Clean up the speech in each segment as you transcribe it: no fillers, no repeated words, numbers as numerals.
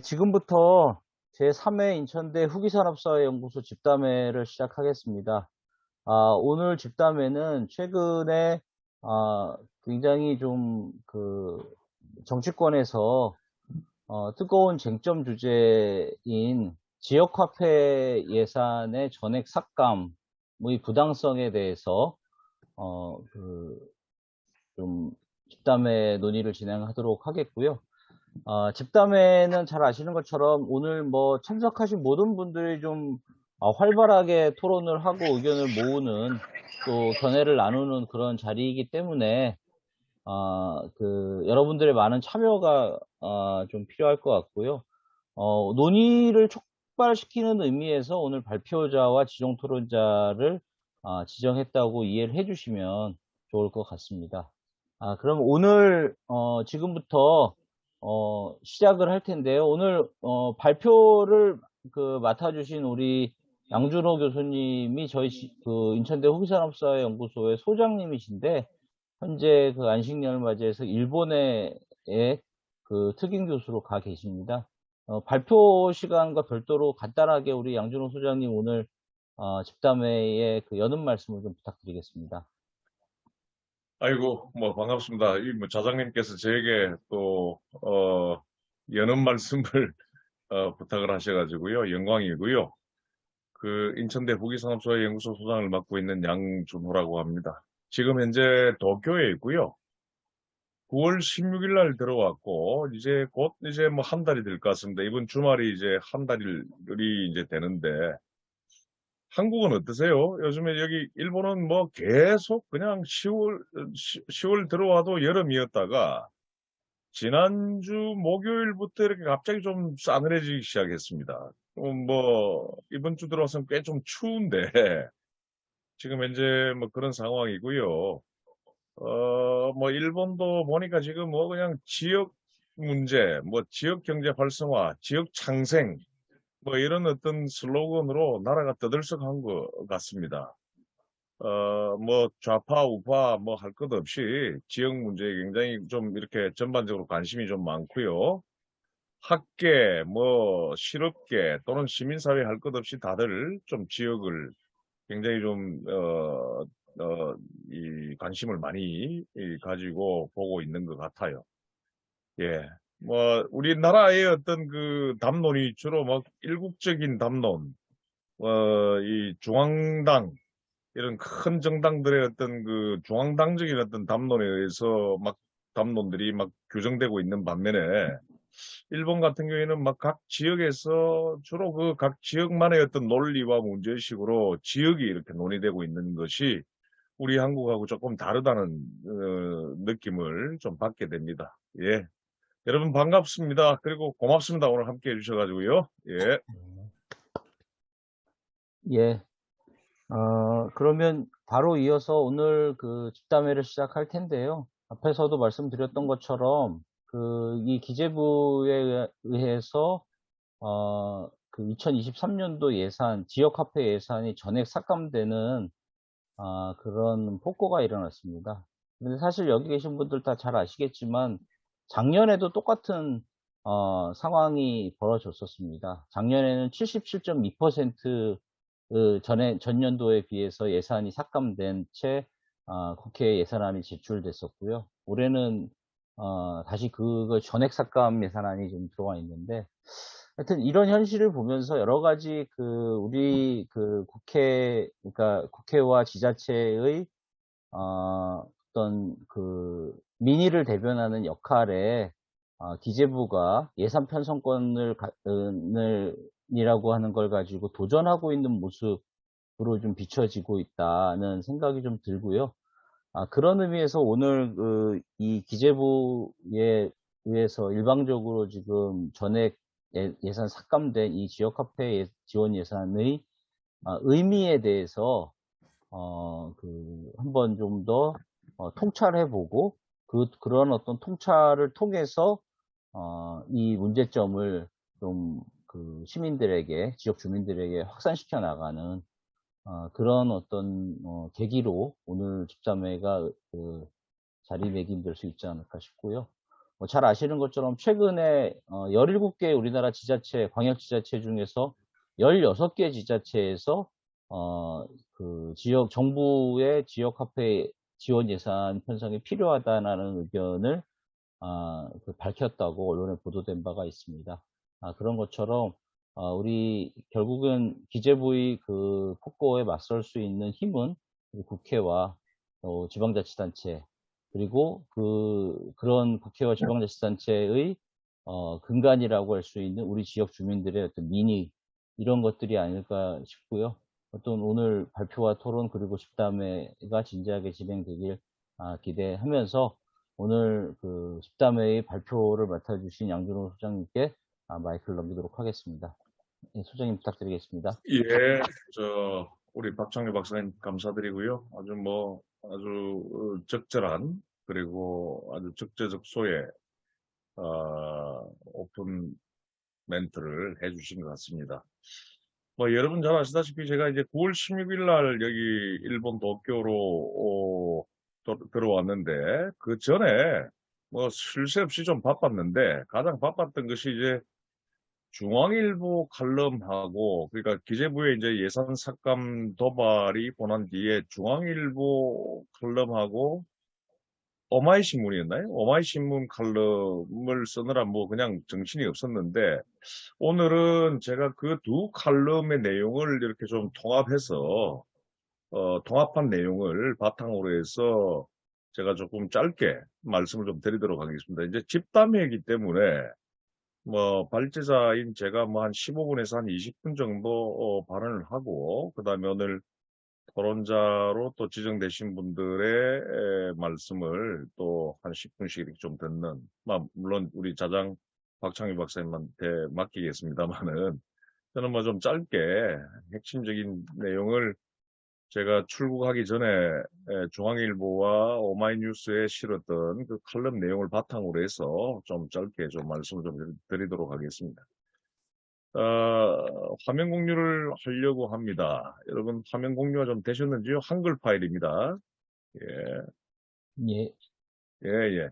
지금부터 제3회 인천대 후기산업사회연구소 집담회를 시작하겠습니다. 오늘 집담회는 최근에 굉장히 좀 정치권에서 뜨거운 쟁점 주제인 지역화폐 예산의 전액 삭감의 부당성에 대해서 좀 집담회 논의를 진행하도록 하겠고요. 집담회는 잘 아시는 것처럼 오늘 참석하신 모든 분들이 좀 활발하게 토론을 하고 의견을 모으는 또 견해를 나누는 그런 자리이기 때문에 여러분들의 많은 참여가 좀 필요할 것 같고요. 논의를 촉발시키는 의미에서 오늘 발표자와 지정 토론자를 지정했다고 이해를 해주시면 좋을 것 같습니다. 그럼 오늘 지금부터 시작을 할 텐데요. 오늘 발표를 맡아주신 우리 양준호 교수님이 저희 인천대 후기산업사회연구소의 소장님이신데 현재 안식년을 맞이해서 일본에 특임 교수로 가 계십니다. 발표 시간과 별도로 간단하게 우리 양준호 소장님 오늘 집담회에 여는 말씀을 좀 부탁드리겠습니다. 아이고, 반갑습니다. 자장님께서 저에게 또, 여는 말씀을, 부탁을 하셔가지고요. 영광이고요. 인천대 후기산업소의 연구소 소장을 맡고 있는 양준호라고 합니다. 지금 현재 도쿄에 있고요. 9월 16일 날 들어왔고, 이제 곧 한 달이 될 것 같습니다. 이번 주말이 이제 한 달이 이제 되는데, 한국은 어떠세요? 요즘에 여기 일본은 계속 그냥 10월 들어와도 여름이었다가 지난주 목요일부터 이렇게 갑자기 좀 싸늘해지기 시작했습니다. 이번 주 들어와서는 꽤 좀 추운데 지금 현재 그런 상황이고요. 일본도 보니까 지금 그냥 지역 문제, 지역 경제 활성화, 지역 창생, 이런 어떤 슬로건으로 나라가 떠들썩한 것 같습니다. 좌파, 우파, 할 것 없이 지역 문제에 굉장히 좀 이렇게 전반적으로 관심이 좀 많고요. 학계, 실업계 또는 시민사회 할 것 없이 다들 좀 지역을 굉장히 좀, 이 관심을 많이 가지고 보고 있는 것 같아요. 예. 우리나라의 어떤 담론이 주로 일국적인 담론, 이 중앙당, 이런 큰 정당들의 어떤 중앙당적인 어떤 담론에 의해서 담론들이 규정되고 있는 반면에 일본 같은 경우에는 각 지역에서 주로 각 지역만의 어떤 논리와 문제의식으로 지역이 이렇게 논의되고 있는 것이 우리 한국하고 조금 다르다는 느낌을 좀 받게 됩니다. 예. 여러분 반갑습니다. 그리고 고맙습니다. 오늘 함께 해주셔가지고요. 예. 예. 그러면 바로 이어서 오늘 집담회를 시작할 텐데요. 앞에서도 말씀드렸던 것처럼 이 기재부에 의해서 2023년도 예산, 지역화폐 예산이 전액 삭감되는 그런 폭거가 일어났습니다. 근데 사실 여기 계신 분들 다 잘 아시겠지만 작년에도 똑같은 상황이 벌어졌었습니다. 작년에는 77.2% 전년도에 비해서 예산이 삭감된 채 국회 예산안이 제출됐었고요. 올해는 다시 그걸 전액 삭감 예산안이 좀 들어와 있는데 하여튼 이런 현실을 보면서 여러 가지 우리 그러니까 국회와 지자체의 어떤 민의를 대변하는 역할에 기재부가 예산 편성권을 이라고 하는 걸 가지고 도전하고 있는 모습으로 좀 비춰지고 있다는 생각이 좀 들고요. 그런 의미에서 오늘 이 기재부에 의해서 일방적으로 지금 전액 예산 삭감된 이 지역화폐 지원 예산의 의미에 대해서 한번 좀 더 통찰해보고 그런 어떤 통찰을 통해서 이 문제점을 좀 시민들에게, 지역 주민들에게 확산시켜 나가는 그런 어떤 계기로 오늘 집담회가 자리매김될 수 있지 않을까 싶고요. 잘 아시는 것처럼 최근에 17개 우리나라 지자체, 광역지자체 중에서 16개 지자체에서 그 지역 정부의 지역 화폐 지원 예산 편성이 필요하다는 의견을 밝혔다고 언론에 보도된 바가 있습니다. 그런 것처럼 우리 결국은 기재부의 그 폭거에 맞설 수 있는 힘은 우리 국회와 지방자치단체, 그리고 그런 국회와 지방자치단체의 근간이라고 할 수 있는 우리 지역 주민들의 어떤 민의, 이런 것들이 아닐까 싶고요. 어떤 오늘 발표와 토론 그리고 집담회가 진지하게 진행되길 기대하면서 오늘 그 집담회의 발표를 맡아주신 양준호 소장님께 마이크를 넘기도록 하겠습니다. 예, 소장님 부탁드리겠습니다. 예, 우리 박창규 박사님 감사드리고요. 아주 적절한, 그리고 아주 적재적소에, 오픈 멘트를 해주신 것 같습니다. 여러분 잘 아시다시피 제가 이제 9월 16일 날 여기 일본 도쿄로 들어왔는데, 그 전에 쉴 새 없이 좀 바빴는데, 가장 바빴던 것이 이제 중앙일보 칼럼하고, 그러니까 기재부의 이제 예산 삭감 도발이 본한 뒤에 중앙일보 칼럼하고 오마이신문이었나요? 오마이신문 칼럼을 쓰느라 그냥 정신이 없었는데, 오늘은 제가 그 두 칼럼의 내용을 이렇게 좀 통합해서, 통합한 내용을 바탕으로 해서 제가 조금 짧게 말씀을 좀 드리도록 하겠습니다. 이제 집담회이기 때문에 발제자인 제가 한 15분에서 한 20분 정도 발언을 하고, 그 다음에 오늘 토론자로 또 지정되신 분들의 말씀을 또 한 10분씩 이렇게 좀 듣는, 물론 우리 자장 박창희 박사님한테 맡기겠습니다만은, 저는 좀 짧게 핵심적인 내용을 제가 출국하기 전에 중앙일보와 오마이뉴스에 실었던 그 칼럼 내용을 바탕으로 해서 좀 짧게 좀 말씀을 좀 드리도록 하겠습니다. 화면 공유를 하려고 합니다. 여러분 화면 공유가 좀 되셨는지요? 한글 파일입니다. 예, 예, 예, 예.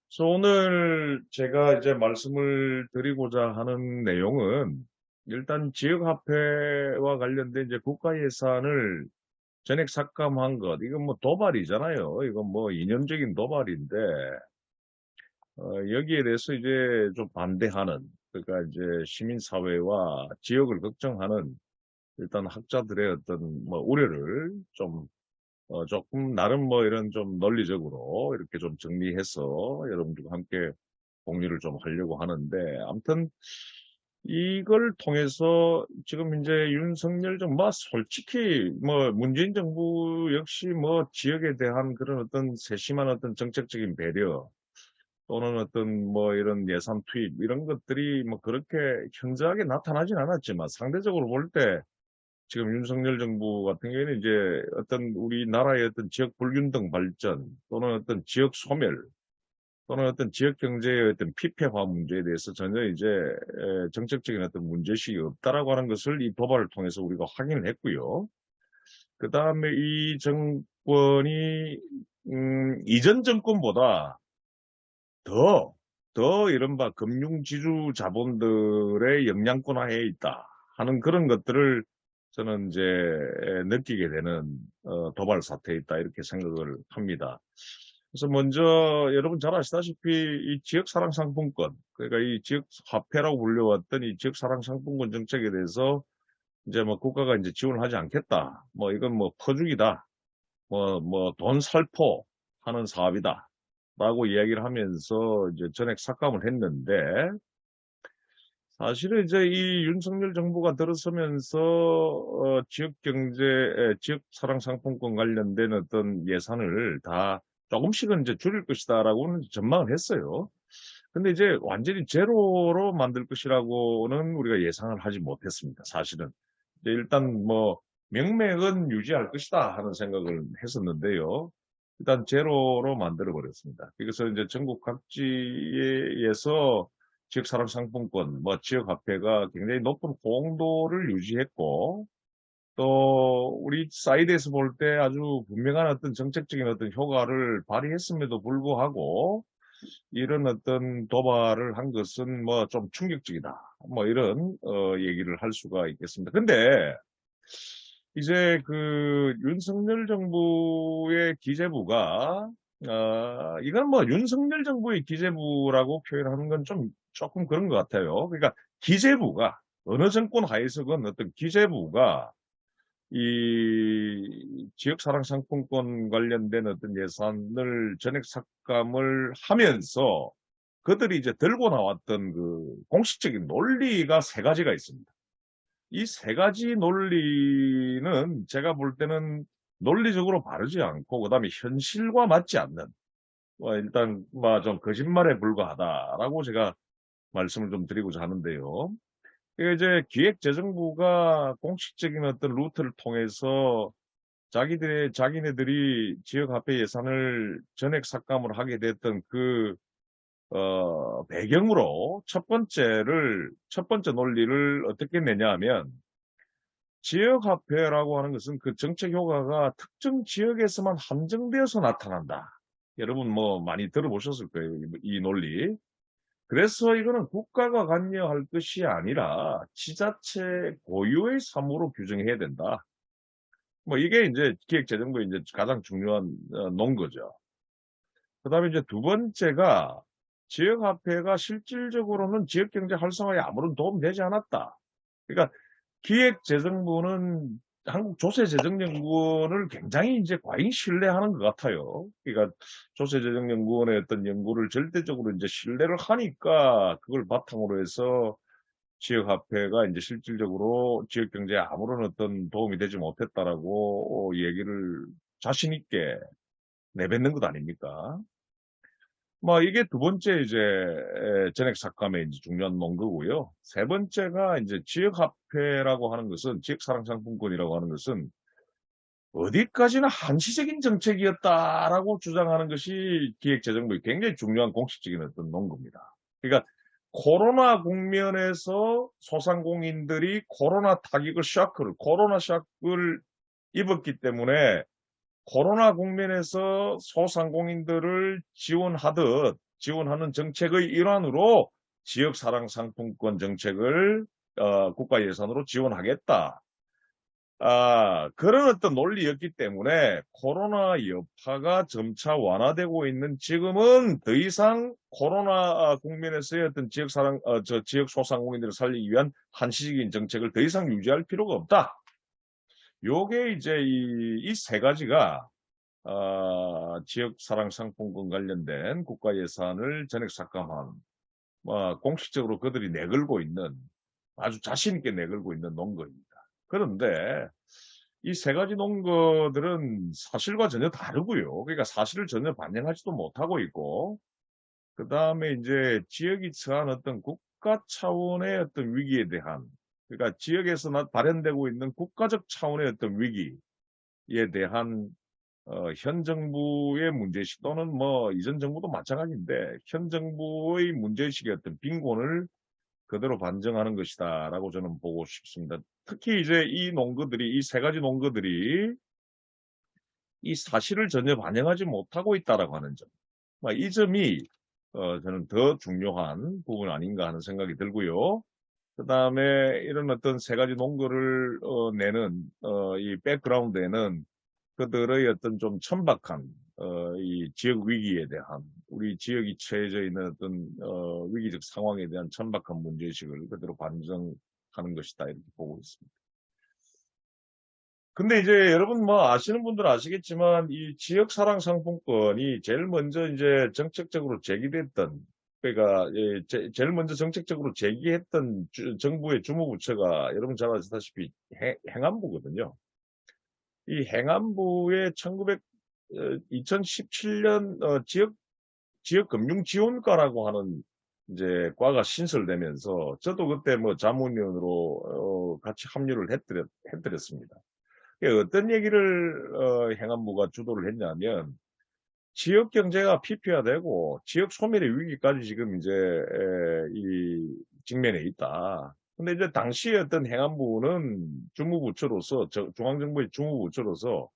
그래서 오늘 제가 이제 말씀을 드리고자 하는 내용은, 일단 지역화폐와 관련된 이제 국가 예산을 전액 삭감한 것, 이건 도발이잖아요. 이건 이념적인 도발인데, 여기에 대해서 이제 좀 반대하는, 그러니까 이제 시민사회와 지역을 걱정하는 일단 학자들의 어떤 우려를 좀, 조금 나름 이런 좀 논리적으로 이렇게 좀 정리해서 여러분들과 함께 공유를 좀 하려고 하는데, 아무튼 이걸 통해서 지금 이제 윤석열 정부, 솔직히 문재인 정부 역시 지역에 대한 그런 어떤 세심한 어떤 정책적인 배려, 또는 어떤 이런 예산 투입 이런 것들이 그렇게 현저하게 나타나진 않았지만, 상대적으로 볼 때 지금 윤석열 정부 같은 경우에는 이제 어떤 우리나라의 어떤 지역 불균등 발전, 또는 어떤 지역 소멸, 또는 어떤 지역 경제의 어떤 피폐화 문제에 대해서 전혀 이제 정책적인 어떤 문제의식이 없다라고 하는 것을 이 도발을 통해서 우리가 확인을 했고요. 그 다음에 이 정권이 이전 정권보다 더 이른바 금융지주 자본들의 영향권화에 있다 하는 그런 것들을 저는 이제 느끼게 되는 도발 사태에 있다, 이렇게 생각을 합니다. 그래서 먼저 여러분 잘 아시다시피 이 지역사랑상품권, 그러니까 이 지역화폐라고 불려왔던 이 지역사랑상품권 정책에 대해서 이제 국가가 이제 지원을 하지 않겠다, 이건 퍼주기다, 돈 살포 하는 사업이다 라고 이야기를 하면서 이제 전액 삭감을 했는데, 사실은 이제 이 윤석열 정부가 들어서면서 지역사랑상품권 관련된 어떤 예산을 다 조금씩은 이제 줄일 것이다라고는 전망을 했어요. 근데 이제 완전히 제로로 만들 것이라고는 우리가 예상을 하지 못했습니다. 사실은 이제 일단 명맥은 유지할 것이다 하는 생각을 했었는데요. 일단 제로로 만들어 버렸습니다. 그래서 이제 전국 각지에서 지역사랑상품권, 지역화폐가 굉장히 높은 호응도를 유지했고, 또 우리 사이드에서 볼 때 아주 분명한 어떤 정책적인 어떤 효과를 발휘했음에도 불구하고, 이런 어떤 도발을 한 것은 뭐 좀 충격적이다. 뭐 이런 얘기를 할 수가 있겠습니다. 근데 이제 그 윤석열 정부의 기재부가 이건 뭐 윤석열 정부의 기재부라고 표현하는 건 좀 조금 그런 것 같아요. 그러니까 기재부가 어느 정권 하에서건 어떤 기재부가 이 지역사랑 상품권 관련된 어떤 예산을 전액 삭감을 하면서 그들이 이제 들고 나왔던 그 공식적인 논리가 세 가지가 있습니다. 이 세 가지 논리는 제가 볼 때는 논리적으로 바르지 않고 그다음에 현실과 맞지 않는 일단 뭐 좀 거짓말에 불과하다라고 제가 말씀을 좀 드리고자 하는데요. 이게 이제 기획재정부가 공식적인 어떤 루트를 통해서 자기네들이 지역화폐 예산을 전액 삭감을 하게 됐던 그 배경으로 첫 번째 논리를 어떻게 내냐 하면 지역화폐라고 하는 것은 그 정책 효과가 특정 지역에서만 한정되어서 나타난다. 여러분 뭐 많이 들어보셨을 거예요. 이 논리. 그래서 이거는 국가가 관여할 것이 아니라 지자체 고유의 사무로 규정해야 된다. 뭐 이게 이제 기획재정부의 이제 가장 중요한 논거죠. 그다음에 이제 두 번째가 지역화폐가 실질적으로는 지역경제 활성화에 아무런 도움 되지 않았다. 그러니까 기획재정부는 한국조세재정연구원을 굉장히 이제 과잉 신뢰하는 것 같아요. 그러니까 조세재정연구원의 어떤 연구를 절대적으로 이제 신뢰를 하니까 그걸 바탕으로 해서 지역화폐가 이제 실질적으로 지역경제에 아무런 어떤 도움이 되지 못했다라고 얘기를 자신 있게 내뱉는 것 아닙니까? 뭐 이게 두 번째 이제 전액 삭감의 이제 중요한 논거고요. 세 번째가 이제 지역화폐라고 하는 것은 지역사랑상품권이라고 하는 것은 어디까지나 한시적인 정책이었다라고 주장하는 것이 기획재정부의 굉장히 중요한 공식적인 어떤 논거입니다. 그러니까 코로나 국면에서 소상공인들이 코로나 샥을 입었기 때문에 코로나 국면에서 소상공인들을 지원하는 정책의 일환으로 지역사랑상품권 정책을 국가 예산으로 지원하겠다. 그런 어떤 논리였기 때문에 코로나 여파가 점차 완화되고 있는 지금은 더 이상 코로나 국면에서의 어떤 지역 소상공인들을 살리기 위한 한시적인 정책을 더 이상 유지할 필요가 없다. 요게 이제 이 세 가지가 지역사랑상품권 관련된 국가 예산을 전액 삭감한 공식적으로 그들이 내걸고 있는 아주 자신 있게 내걸고 있는 논거입니다. 그런데 이 세 가지 논거들은 사실과 전혀 다르고요. 그러니까 사실을 전혀 반영하지도 못하고 있고, 그 다음에 이제 지역이 처한 어떤 국가 차원의 어떤 위기에 대한, 그러니까 지역에서 발현되고 있는 국가적 차원의 어떤 위기에 대한 현 정부의 문제의식 또는 뭐 이전 정부도 마찬가지인데 현 정부의 문제의식의 어떤 빈곤을 그대로 반증하는 것이다라고 저는 보고 싶습니다. 특히 이제 이 세 가지 논거들이 이 사실을 전혀 반영하지 못하고 있다라고 하는 점. 이 점이 저는 더 중요한 부분 아닌가 하는 생각이 들고요. 그 다음에 이런 어떤 세 가지 논거를 내는 이 백그라운드에는 그들의 어떤 좀 천박한 이 지역 위기에 대한 우리 지역이 처해져 있는 어떤 위기적 상황에 대한 천박한 문제의식을 그대로 반증하는 것이다 이렇게 보고 있습니다. 근데 이제 여러분 뭐 아시는 분들은 아시겠지만 이 지역사랑 상품권이 제일 먼저 이제 정책적으로 제기됐던 그러니까 제일 먼저 정책적으로 제기했던 정부의 주무부처가 여러분 잘 아시다시피 행안부거든요. 이 행안부의 2017년 지역금융지원과라고 하는 이제 과가 신설되면서 저도 그때 뭐 자문위원으로 같이 합류를 해드렸습니다. 어떤 얘기를 행안부가 주도를 했냐면 지역 경제가 피폐화되고 지역 소멸의 위기까지 지금 이제 이 직면에 있다. 근데 이제 당시에 어떤 행안부는 중앙정부의 주무부처로서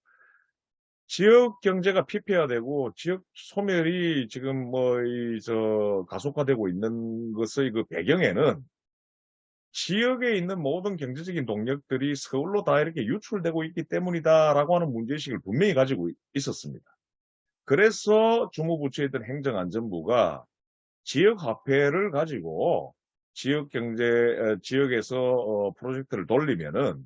지역 경제가 피폐화되고 지역 소멸이 지금 가속화되고 있는 것의 그 배경에는 지역에 있는 모든 경제적인 동력들이 서울로 다 이렇게 유출되고 있기 때문이다라고 하는 문제의식을 분명히 가지고 있었습니다. 그래서 주무부처였던 행정안전부가 지역화폐를 가지고 지역에서 프로젝트를 돌리면은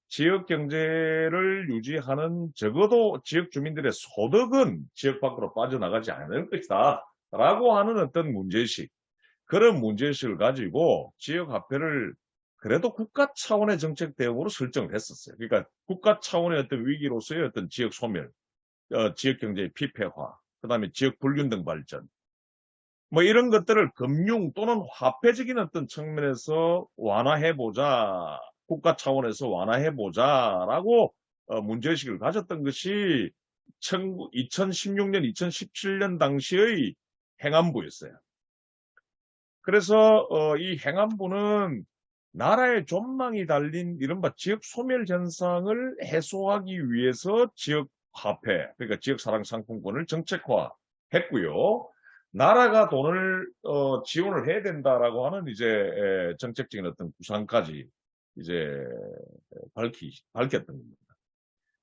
지역 경제를 유지하는 적어도 지역 주민들의 소득은 지역 밖으로 빠져나가지 않을 것이다. 라고 하는 어떤 문제의식, 그런 문제의식을 가지고 지역화폐를 그래도 국가 차원의 정책 대응으로 설정을 했었어요. 그러니까 국가 차원의 어떤 위기로서의 어떤 지역 소멸, 지역 경제의 피폐화, 그 다음에 지역 불균 등 발전, 뭐 이런 것들을 금융 또는 화폐적인 어떤 측면에서 완화해보자, 국가 차원에서 완화해보자라고 문제의식을 가졌던 것이 2016년, 2017년 당시의 행안부였어요. 그래서 이 행안부는 나라의 존망이 달린 이른바 지역 소멸 현상을 해소하기 위해서 지역 화폐, 그러니까 지역 사랑 상품권을 정책화했고요. 나라가 돈을 지원을 해야 된다라고 하는 이제 정책적인 어떤 구상까지 이제 밝혔던 겁니다.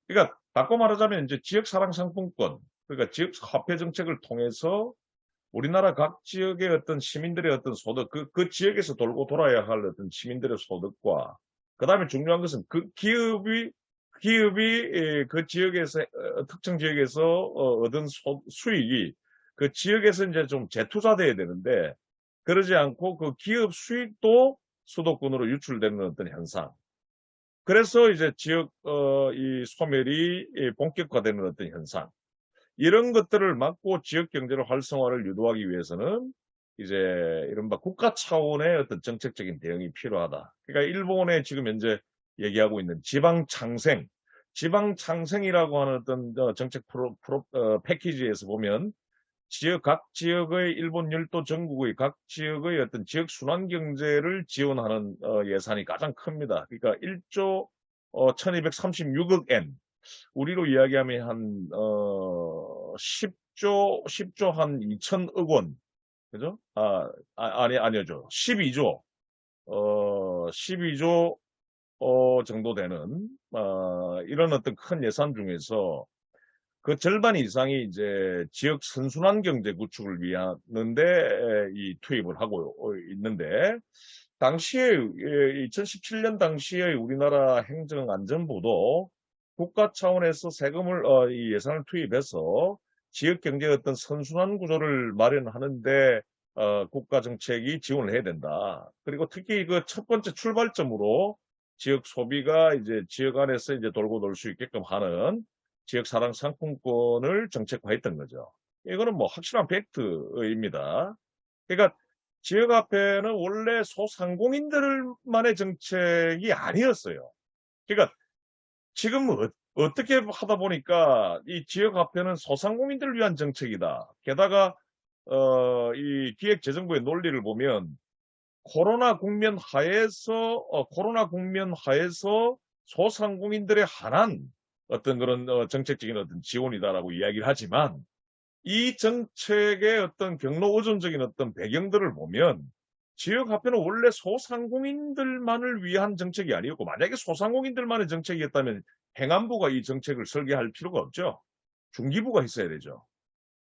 그러니까 바꿔 말하자면 이제 지역 사랑 상품권, 그러니까 지역 화폐 정책을 통해서 우리나라 각 지역의 어떤 시민들의 어떤 소득, 그 지역에서 돌고 돌아야 할 어떤 시민들의 소득과, 그 다음에 중요한 것은 그 기업이 그 지역에서, 특정 지역에서 얻은 수익이 그 지역에서 이제 좀 재투자돼야 되는데, 그러지 않고 그 기업 수익도 수도권으로 유출되는 어떤 현상. 그래서 이제 이 소멸이 본격화되는 어떤 현상. 이런 것들을 막고 지역 경제를 활성화를 유도하기 위해서는 이제 이른바 국가 차원의 어떤 정책적인 대응이 필요하다. 그러니까 일본에 지금 현재 얘기하고 있는 지방 창생이라고 하는 어떤 정책 패키지에서 보면 각 지역의 일본 열도 전국의 각 지역의 어떤 지역 순환 경제를 지원하는 예산이 가장 큽니다. 그러니까 1조 1236억 엔. 우리로 이야기하면 한 10조 한 2천억 원. 그죠? 아니죠. 12조. 12조 정도 되는 이런 어떤 큰 예산 중에서 그 절반 이상이 이제 지역 선순환 경제 구축을 위하는데 이 투입을 하고 있는데, 당시에 2017년 당시에 우리나라 행정안전부도 국가 차원에서 세금을 이 예산을 투입해서 지역 경제의 어떤 선순환 구조를 마련하는데 국가 정책이 지원을 해야 된다. 그리고 특히 그 첫 번째 출발점으로 지역 소비가 이제 지역 안에서 이제 돌고 돌 수 있게끔 하는 지역 사랑 상품권을 정책화했던 거죠. 이거는 뭐 확실한 팩트입니다. 그러니까 지역화폐는 원래 소상공인들만의 정책이 아니었어요. 그러니까 지금 어떻게 하다 보니까 이 지역화폐는 소상공인들을 위한 정책이다. 게다가 이 기획재정부의 논리를 보면 코로나 국면 하에서 소상공인들에 한한 어떤 그런 정책적인 어떤 지원이다라고 이야기를 하지만, 이 정책의 어떤 경로 의존적인 어떤 배경들을 보면 지역화폐는 원래 소상공인들만을 위한 정책이 아니었고, 만약에 소상공인들만의 정책이었다면 행안부가 이 정책을 설계할 필요가 없죠. 중기부가 있어야 되죠.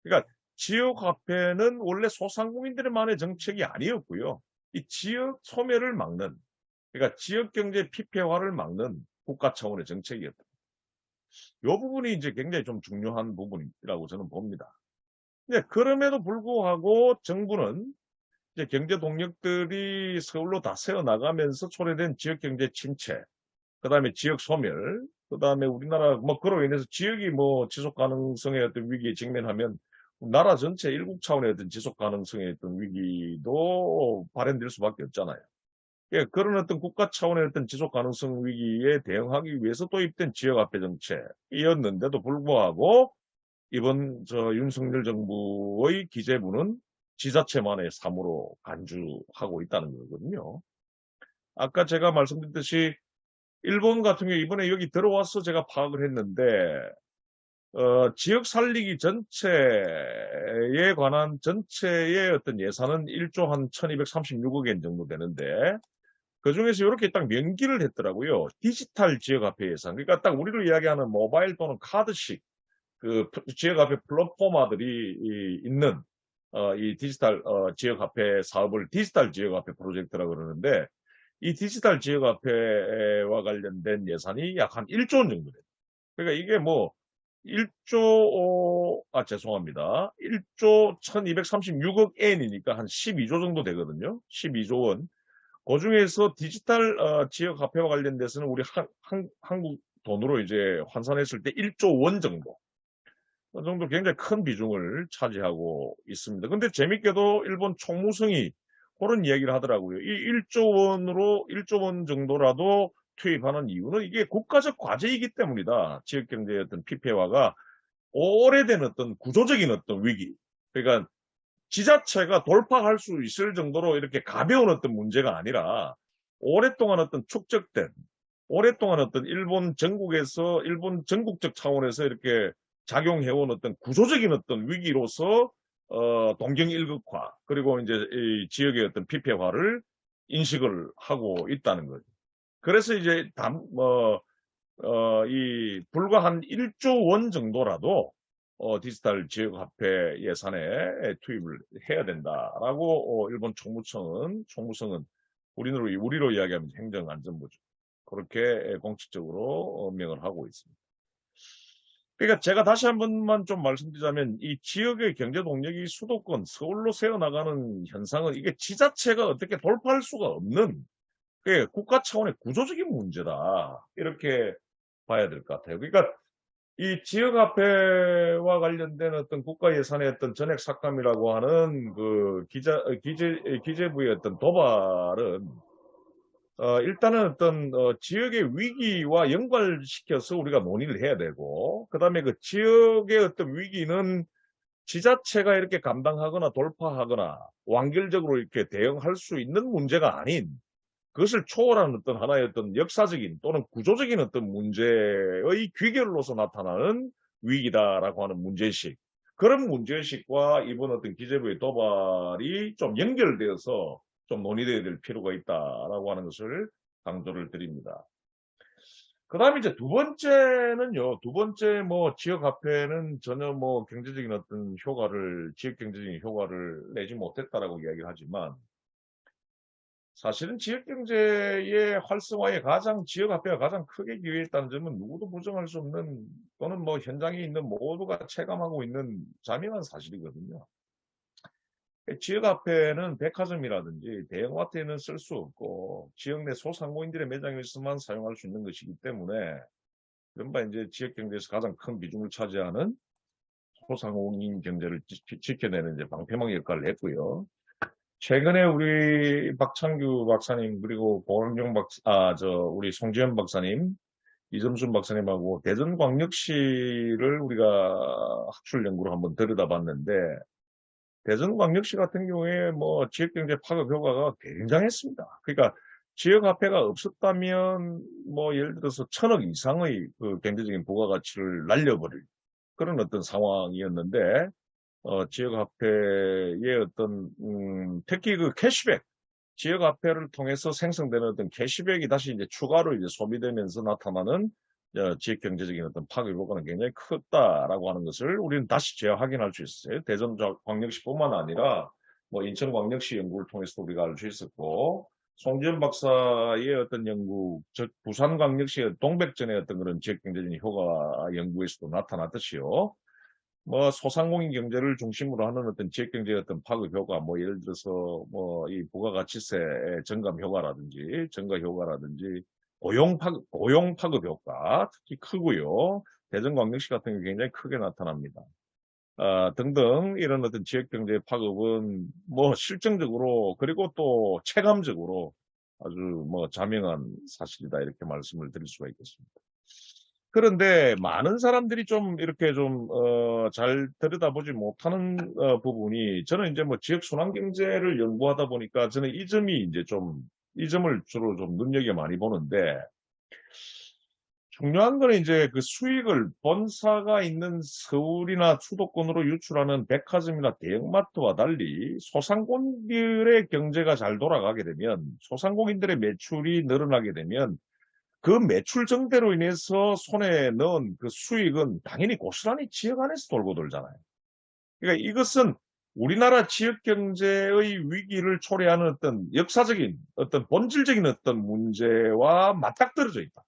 그러니까 지역화폐는 원래 소상공인들만의 정책이 아니었고요. 이 지역 소멸을 막는, 그러니까 지역경제 피폐화를 막는 국가 차원의 정책이었다. 이 부분이 이제 굉장히 좀 중요한 부분이라고 저는 봅니다. 근데 그럼에도 불구하고 정부는 이제 경제 동력들이 서울로 다 새어나가면서 초래된 지역 경제 침체, 그 다음에 지역 소멸, 그 다음에 우리나라 뭐 그로 인해서 지역이 뭐 지속 가능성의 어떤 위기에 직면하면 나라 전체 일국 차원의 어떤 지속 가능성의 어떤 위기도 발현될 수밖에 없잖아요. 예, 그런 어떤 국가 차원의 어떤 지속 가능성 위기에 대응하기 위해서 도입된 지역화폐 정책이었는데도 불구하고 이번 윤석열 정부의 기재부는 지자체만의 사무로 간주하고 있다는 거거든요. 아까 제가 말씀드렸듯이 일본 같은 경우 이번에 여기 들어와서 제가 파악을 했는데 지역 살리기 전체에 관한 전체의 어떤 예산은 1조 한 1236억 엔 정도 되는데, 그 중에서 이렇게 딱 명기를 했더라고요. 디지털 지역화폐 예산. 그러니까 딱 우리로 이야기하는 모바일 또는 카드식 그 지역화폐 플랫폼화들이 있는 이 디지털 지역화폐 사업을 디지털 지역화폐 프로젝트라고 그러는데, 이 디지털 지역화폐와 관련된 예산이 약 한 1조 원 정도 돼요. 그러니까 이게 뭐 1조, 죄송합니다. 1조 1236억 엔이니까 한 12조 정도 되거든요. 12조 원. 그 중에서 디지털 지역 화폐와 관련돼서는 우리 한국 돈으로 이제 환산했을 때 1조 원 정도. 그 정도 굉장히 큰 비중을 차지하고 있습니다. 근데 재밌게도 일본 총무성이 그런 이야기를 하더라고요. 이 1조 원 정도라도 투입하는 이유는 이게 국가적 과제이기 때문이다. 지역 경제의 어떤 피폐화가 오래된 어떤 구조적인 어떤 위기. 그러니까 지자체가 돌파할 수 있을 정도로 이렇게 가벼운 어떤 문제가 아니라 오랫동안 어떤 축적된, 오랫동안 어떤 일본 전국적 차원에서 이렇게 작용해온 어떤 구조적인 어떤 위기로서 동경 일극화 그리고 이제 이 지역의 어떤 피폐화를 인식을 하고 있다는 거죠. 그래서 이제 이 불과 한 1조 원 정도라도 디지털 지역화폐 예산에 투입을 해야 된다라고 일본 총무성은 우리로 이야기하면 행정안전부죠. 그렇게 공식적으로 명을 하고 있습니다. 그러니까 제가 다시 한 번만 좀 말씀드리자면 이 지역의 경제 동력이 수도권 서울로 새어나가는 현상은 이게 지자체가 어떻게 돌파할 수가 없는 국가 차원의 구조적인 문제다. 이렇게 봐야 될 것 같아요. 그러니까 이 지역화폐와 관련된 어떤 국가 예산의 어떤 전액 삭감이라고 하는 그 기재부의 어떤 도발은 일단은 어떤 지역의 위기와 연관시켜서 우리가 논의를 해야 되고, 그다음에 그 지역의 어떤 위기는 지자체가 이렇게 감당하거나 돌파하거나 완결적으로 이렇게 대응할 수 있는 문제가 아닌, 그것을 초월하는 어떤 하나의 어떤 역사적인 또는 구조적인 어떤 문제의 귀결로서 나타나는 위기다라고 하는 문제의식. 그런 문제의식과 이번 어떤 기재부의 도발이 좀 연결되어서 좀 논의되어야 될 필요가 있다라고 하는 것을 강조를 드립니다. 그 다음에 이제 두 번째 뭐 지역화폐는 전혀 뭐 경제적인 어떤 지역 경제적인 효과를 내지 못했다라고 이야기를 하지만, 사실은 지역경제의 활성화에 지역화폐가 가장 크게 기여했다는 점은 누구도 부정할 수 없는, 또는 뭐 현장에 있는 모두가 체감하고 있는 자명한 사실이거든요. 지역화폐는 백화점이라든지 대형마트에는 쓸 수 없고 지역 내 소상공인들의 매장에서만 사용할 수 있는 것이기 때문에, 이른바 이제 지역경제에서 가장 큰 비중을 차지하는 소상공인 경제를 지켜내는 이제 방패막 역할을 했고요. 최근에 우리 박창규 박사님, 그리고 우리 송지현 박사님, 이점순 박사님하고 대전광역시를 우리가 학술 연구로 한번 들여다봤는데, 대전광역시 같은 경우에 뭐 지역경제 파급 효과가 굉장했습니다. 그러니까 지역화폐가 없었다면 뭐 예를 들어서 1,000억 이상의 그 경제적인 부가가치를 날려버릴 그런 어떤 상황이었는데, 지역화폐의 어떤, 특히 그 지역화폐를 통해서 생성되는 어떤 캐시백이 다시 이제 추가로 이제 소비되면서 나타나는 지역 경제적인 어떤 파급 효과는 굉장히 컸다라고 하는 것을 우리는 다시 재확인할 수 있었어요. 대전광역시뿐만 아니라 뭐 인천광역시 연구를 통해서 우리가 알 수 있었고, 송지현 박사의 어떤 연구, 즉 부산광역시의 동백전의 어떤 그런 지역 경제적인 효과 연구에서도 나타났듯이요. 뭐 소상공인 경제를 중심으로 하는 어떤 지역 경제의 어떤 파급 효과, 뭐 예를 들어서 뭐 이 부가가치세 증감 효과라든지 증가 효과라든지 고용 파급 효과 특히 크고요. 대전광역시 같은 경우 굉장히 크게 나타납니다. 등등 이런 어떤 지역 경제의 파급은 뭐 실증적으로 그리고 또 체감적으로 아주 뭐 자명한 사실이다, 이렇게 말씀을 드릴 수가 있겠습니다. 그런데 많은 사람들이 좀 이렇게 잘 들여다보지 못하는 부분이, 저는 이제 뭐 지역 순환 경제를 연구하다 보니까 저는 이 점을 주로 좀 눈여겨 많이 보는데, 중요한 거는 이제 그 수익을 본사가 있는 서울이나 수도권으로 유출하는 백화점이나 대형마트와 달리 소상공인들의 경제가 잘 돌아가게 되면, 소상공인들의 매출이 늘어나게 되면 그 매출 증대로 인해서 손에 넣은 그 수익은 당연히 고스란히 지역 안에서 돌고 돌잖아요. 그러니까 이것은 우리나라 지역 경제의 위기를 초래하는 어떤 역사적인, 어떤 본질적인 어떤 문제와 맞닥뜨려져 있다.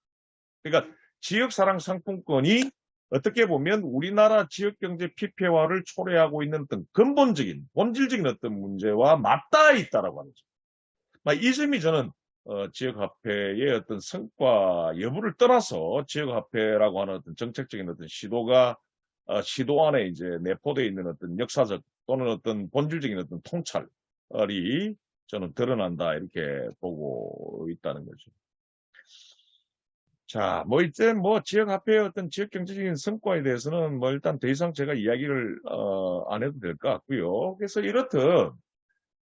그러니까 지역사랑 상품권이 어떻게 보면 우리나라 지역경제 피폐화를 초래하고 있는 어떤 근본적인, 본질적인 어떤 문제와 맞닿아 있다라고 하는 거죠. 이 점이 저는 지역화폐의 어떤 성과 여부를 떠나서 지역화폐라고 하는 어떤 정책적인 어떤 시도가 시도 안에 이제 내포되어 있는 어떤 역사적 또는 어떤 본질적인 어떤 통찰이 저는 드러난다 이렇게 보고 있다는 거죠. 자, 이제 지역 화폐의 어떤 지역 경제적인 성과에 대해서는 일단 더 이상 제가 이야기를 안 해도 될 것 같고요. 그래서 이렇듯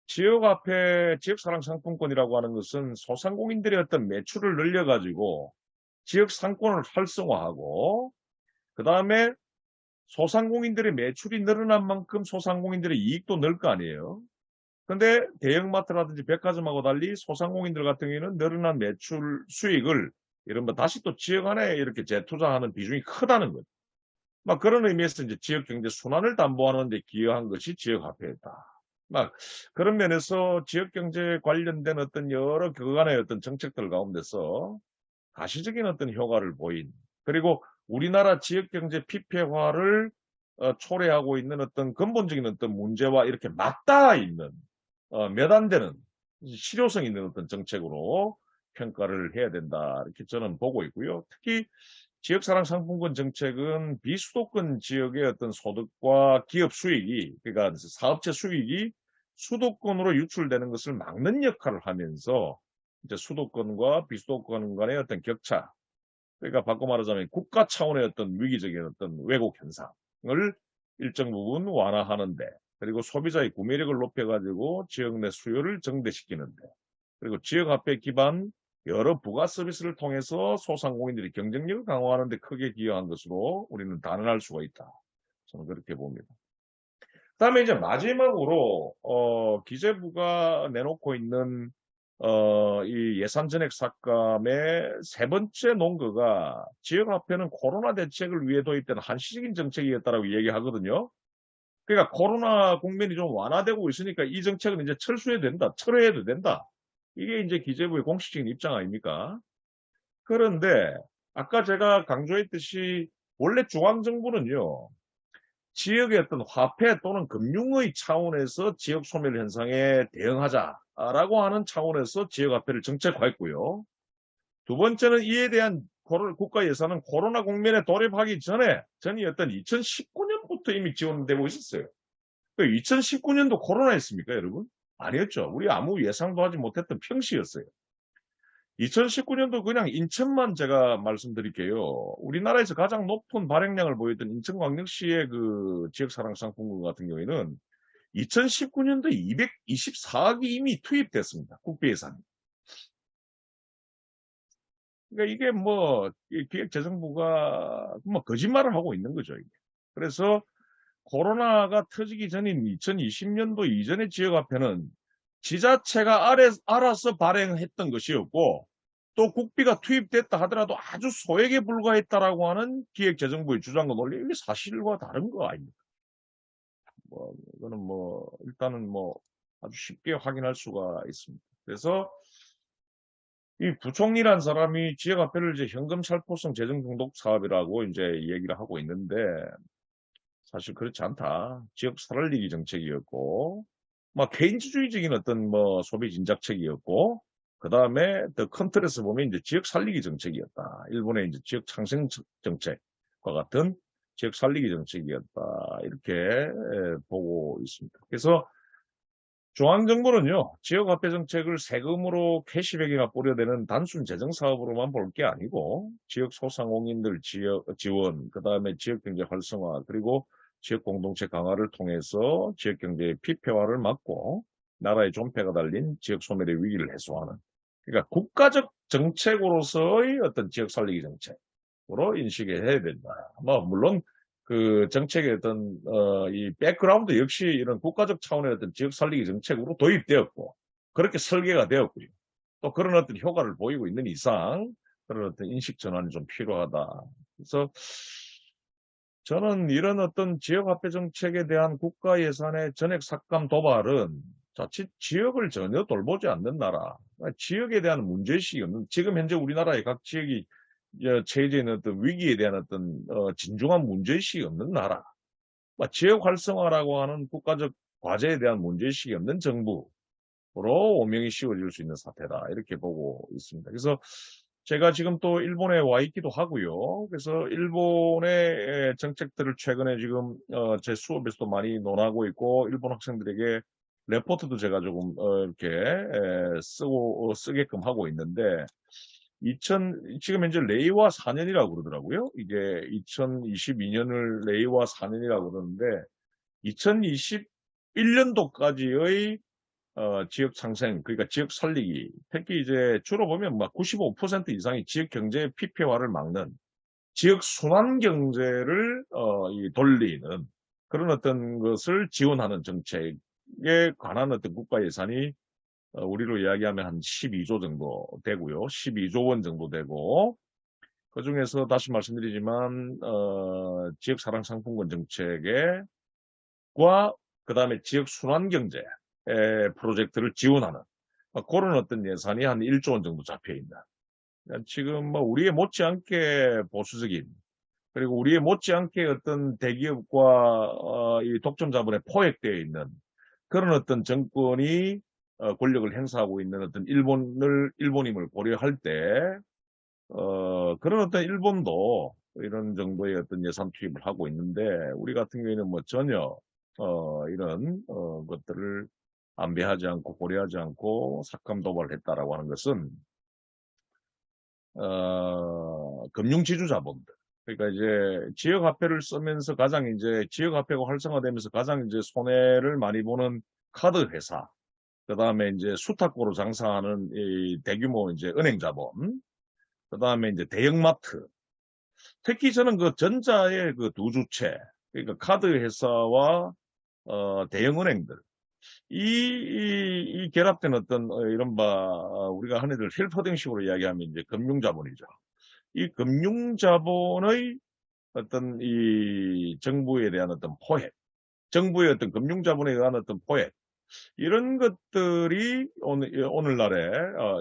지역 화폐, 지역 사랑 상품권이라고 하는 것은 소상공인들의 어떤 매출을 늘려가지고 지역 상권을 활성화하고, 그 다음에 소상공인들의 매출이 늘어난 만큼 소상공인들의 이익도 늘 거 아니에요. 근데 대형마트라든지 백화점하고 달리 소상공인들 같은 경우에는 늘어난 매출 수익을 이른바 다시 또 지역 안에 이렇게 재투자하는 비중이 크다는 거죠. 그런 의미에서 이제 지역 경제 순환을 담보하는 데 기여한 것이 지역 화폐였다. 그런 면에서 지역 경제 관련된 어떤 여러 그간의 어떤 정책들 가운데서 가시적인 어떤 효과를 보인, 그리고 우리나라 지역 경제 피폐화를 초래하고 있는 어떤 근본적인 어떤 문제와 이렇게 맞닿아 있는 몇 안 되는 실효성 있는 어떤 정책으로 평가를 해야 된다. 이렇게 저는 보고 있고요. 특히 지역사랑 상품권 정책은 비수도권 지역의 어떤 소득과 기업 수익이, 그러니까 사업체 수익이 수도권으로 유출되는 것을 막는 역할을 하면서 이제 수도권과 비수도권 간의 어떤 격차, 그러니까 바꿔 말하자면 국가 차원의 어떤 위기적인 어떤 왜곡 현상을 일정 부분 완화하는데, 그리고 소비자의 구매력을 높여가지고 지역 내 수요를 증대시키는데, 그리고 지역 화폐 기반 여러 부가 서비스를 통해서 소상공인들이 경쟁력을 강화하는 데 크게 기여한 것으로 우리는 단언할 수가 있다. 저는 그렇게 봅니다. 그다음에 이제 마지막으로 기재부가 내놓고 있는 이 예산 전액 삭감의 세 번째 논거가 지역화폐는 코로나 대책을 위해 도입된 한시적인 정책이었다라고 얘기하거든요. 그러니까 코로나 국면이 좀 완화되고 있으니까 이 정책은 이제 철수해야 된다, 철회해도 된다. 이게 이제 기재부의 공식적인 입장 아닙니까? 그런데 아까 제가 강조했듯이 원래 중앙정부는요, 지역의 어떤 화폐 또는 금융의 차원에서 지역 소멸 현상에 대응하자라고 하는 차원에서 지역화폐를 정책화했고요. 두 번째는 이에 대한 국가 예산은 코로나 국면에 돌입하기 전이었던 2019년부터 이미 지원되고 있었어요. 2019년도 코로나였습니까, 여러분? 아니었죠. 우리 아무 예상도 하지 못했던 평시였어요. 2019년도 그냥 인천만 제가 말씀드릴게요. 우리나라에서 가장 높은 발행량을 보였던 인천광역시의 그 지역사랑상품권 같은 경우에는 2019년도 224억이 이미 투입됐습니다. 국비예산이. 그러니까 이게 기획재정부가 거짓말을 하고 있는 거죠, 이게. 그래서 코로나가 터지기 전인 2020년도 이전의 지역화폐는 지자체가 알아서 발행했던 것이었고, 또 국비가 투입됐다 하더라도 아주 소액에 불과했다라고 하는 기획재정부의 주장과 논리, 이게 사실과 다른 거 아닙니까? 이거는 일단은 아주 쉽게 확인할 수가 있습니다. 그래서 이 부총리란 사람이 지역화폐를 이제 현금 살포성 재정 중독 사업이라고 이제 얘기를 하고 있는데, 사실 그렇지 않다. 지역 살리기 정책이었고, 개인주의적인 어떤 소비 진작책이었고, 그 다음에 더 큰 틀에서 보면 이제 지역 살리기 정책이었다. 일본의 이제 지역 창생 정책과 같은 지역 살리기 정책이었다. 이렇게 보고 있습니다. 그래서 중앙정부는요, 지역화폐 정책을 세금으로 캐시백이나 뿌려대는 단순 재정 사업으로만 볼 게 아니고, 지역 소상공인들 지원, 그 다음에 지역경제 활성화, 그리고 지역 공동체 강화를 통해서 지역경제의 피폐화를 막고, 나라의 존폐가 달린 지역 소멸의 위기를 해소하는, 그러니까 국가적 정책으로서의 어떤 지역 살리기 정책, 정책으로 인식해야 된다. 뭐 물론 그 정책의 어떤 이 백그라운드 역시 이런 국가적 차원의 어떤 지역 살리기 정책으로 도입되었고 그렇게 설계가 되었고요. 또 그런 어떤 효과를 보이고 있는 이상 그런 어떤 인식 전환이 좀 필요하다. 그래서 저는 이런 어떤 지역화폐 정책에 대한 국가 예산의 전액 삭감 도발은 자칫 지역을 전혀 돌보지 않는 나라, 지역에 대한 문제의식이 없는, 지금 현재 우리나라의 각 지역이 처해져 있는 어떤 위기에 대한 어떤 진중한 문제의식이 없는 나라, 지역 활성화라고 하는 국가적 과제에 대한 문제의식이 없는 정부로 오명이 씌워질 수 있는 사태다. 이렇게 보고 있습니다. 그래서 제가 지금 또 일본에 와 있기도 하고요. 그래서 일본의 정책들을 최근에 지금 제 수업에서도 많이 논하고 있고 일본 학생들에게 레포트도 제가 조금 이렇게 쓰게끔 하고 있는데 지금 현재 레이와 4년이라고 그러더라고요. 이게 2022년을 레이와 4년이라고 그러는데 2021년도까지의 지역 상생, 그러니까 지역 살리기, 특히 이제 주로 보면 막 95% 이상이 지역 경제의 피폐화를 막는 지역 순환 경제를 돌리는 그런 어떤 것을 지원하는 정책에 관한 어떤 국가 예산이 우리로 이야기하면 한 12조 정도 되고요. 12조 원 정도 되고 그 중에서 다시 말씀드리지만 지역 사랑 상품권 정책과 그다음에 지역 순환 경제 프로젝트를 지원하는 그런 어떤 예산이 한 1조 원 정도 잡혀 있다. 지금 뭐 우리에 못지않게 보수적인 그리고 우리에 못지않게 어떤 대기업과 이 독점 자본에 포획되어 있는 그런 어떤 정권이 권력을 행사하고 있는 어떤 일본임을 고려할 때 그런 어떤 일본도 이런 정도의 어떤 예산 투입을 하고 있는데 우리 같은 경우에는 뭐 전혀 이런 것들을 안배하지 않고 고려하지 않고 삭감 도발을 했다라고 하는 것은 금융지주 자본들 그러니까 이제 지역화폐를 쓰면서 가장 이제 지역화폐가 활성화되면서 가장 이제 손해를 많이 보는 카드 회사 그다음에 이제 수탁고로 장사하는 이 대규모 이제 은행 자본 그다음에 이제 대형마트 특히 저는 그 전자의 그 두 주체 그러니까 카드 회사와 대형은행들 이 결합된 어떤 이른바 우리가 흔히들 힐퍼딩식으로 이야기하면 이제 금융자본이죠. 이 금융자본의 어떤 이 정부에 대한 어떤 포획, 정부의 어떤 금융자본에 대한 어떤 포획 이런 것들이 오늘날에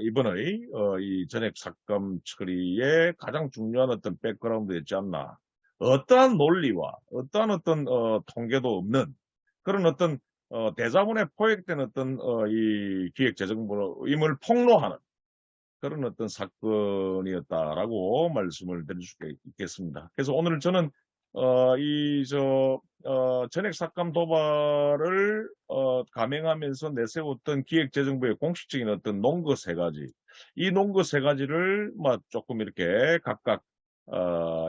이번의 이 전액 삭감 처리의 가장 중요한 어떤 백그라운드였지 않나. 어떠한 논리와 어떠한 어떤 통계도 없는 그런 어떤 대자본에 포획된 어떤 이 기획재정부임을 폭로하는 그런 어떤 사건이었다라고 말씀을 드릴 수 있겠습니다. 그래서 오늘 저는 전액 삭감 도발을 감행하면서 내세웠던 기획재정부의 공식적인 어떤 논거 세 가지, 이 논거 세 가지를 조금 이렇게 각각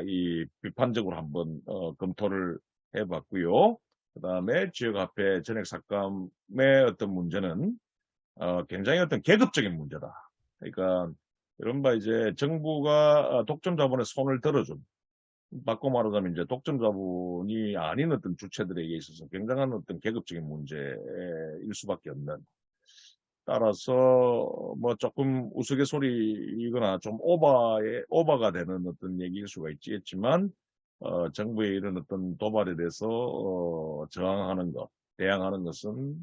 이 비판적으로 한번 검토를 해봤고요. 그 다음에 지역화폐 전액 삭감의 어떤 문제는 굉장히 어떤 계급적인 문제다. 그러니까 이른바 이제 정부가 독점 자본에 손을 들어준 바꿔 말하자면 이제 독점 자본이 아닌 어떤 주체들에게 있어서 굉장한 어떤 계급적인 문제일 수밖에 없는 따라서 뭐 조금 우스갯소리이거나 좀 오바가 되는 어떤 얘기일 수가 있겠지만 정부의 이런 어떤 도발에 대해서 저항하는 것, 대항하는 것은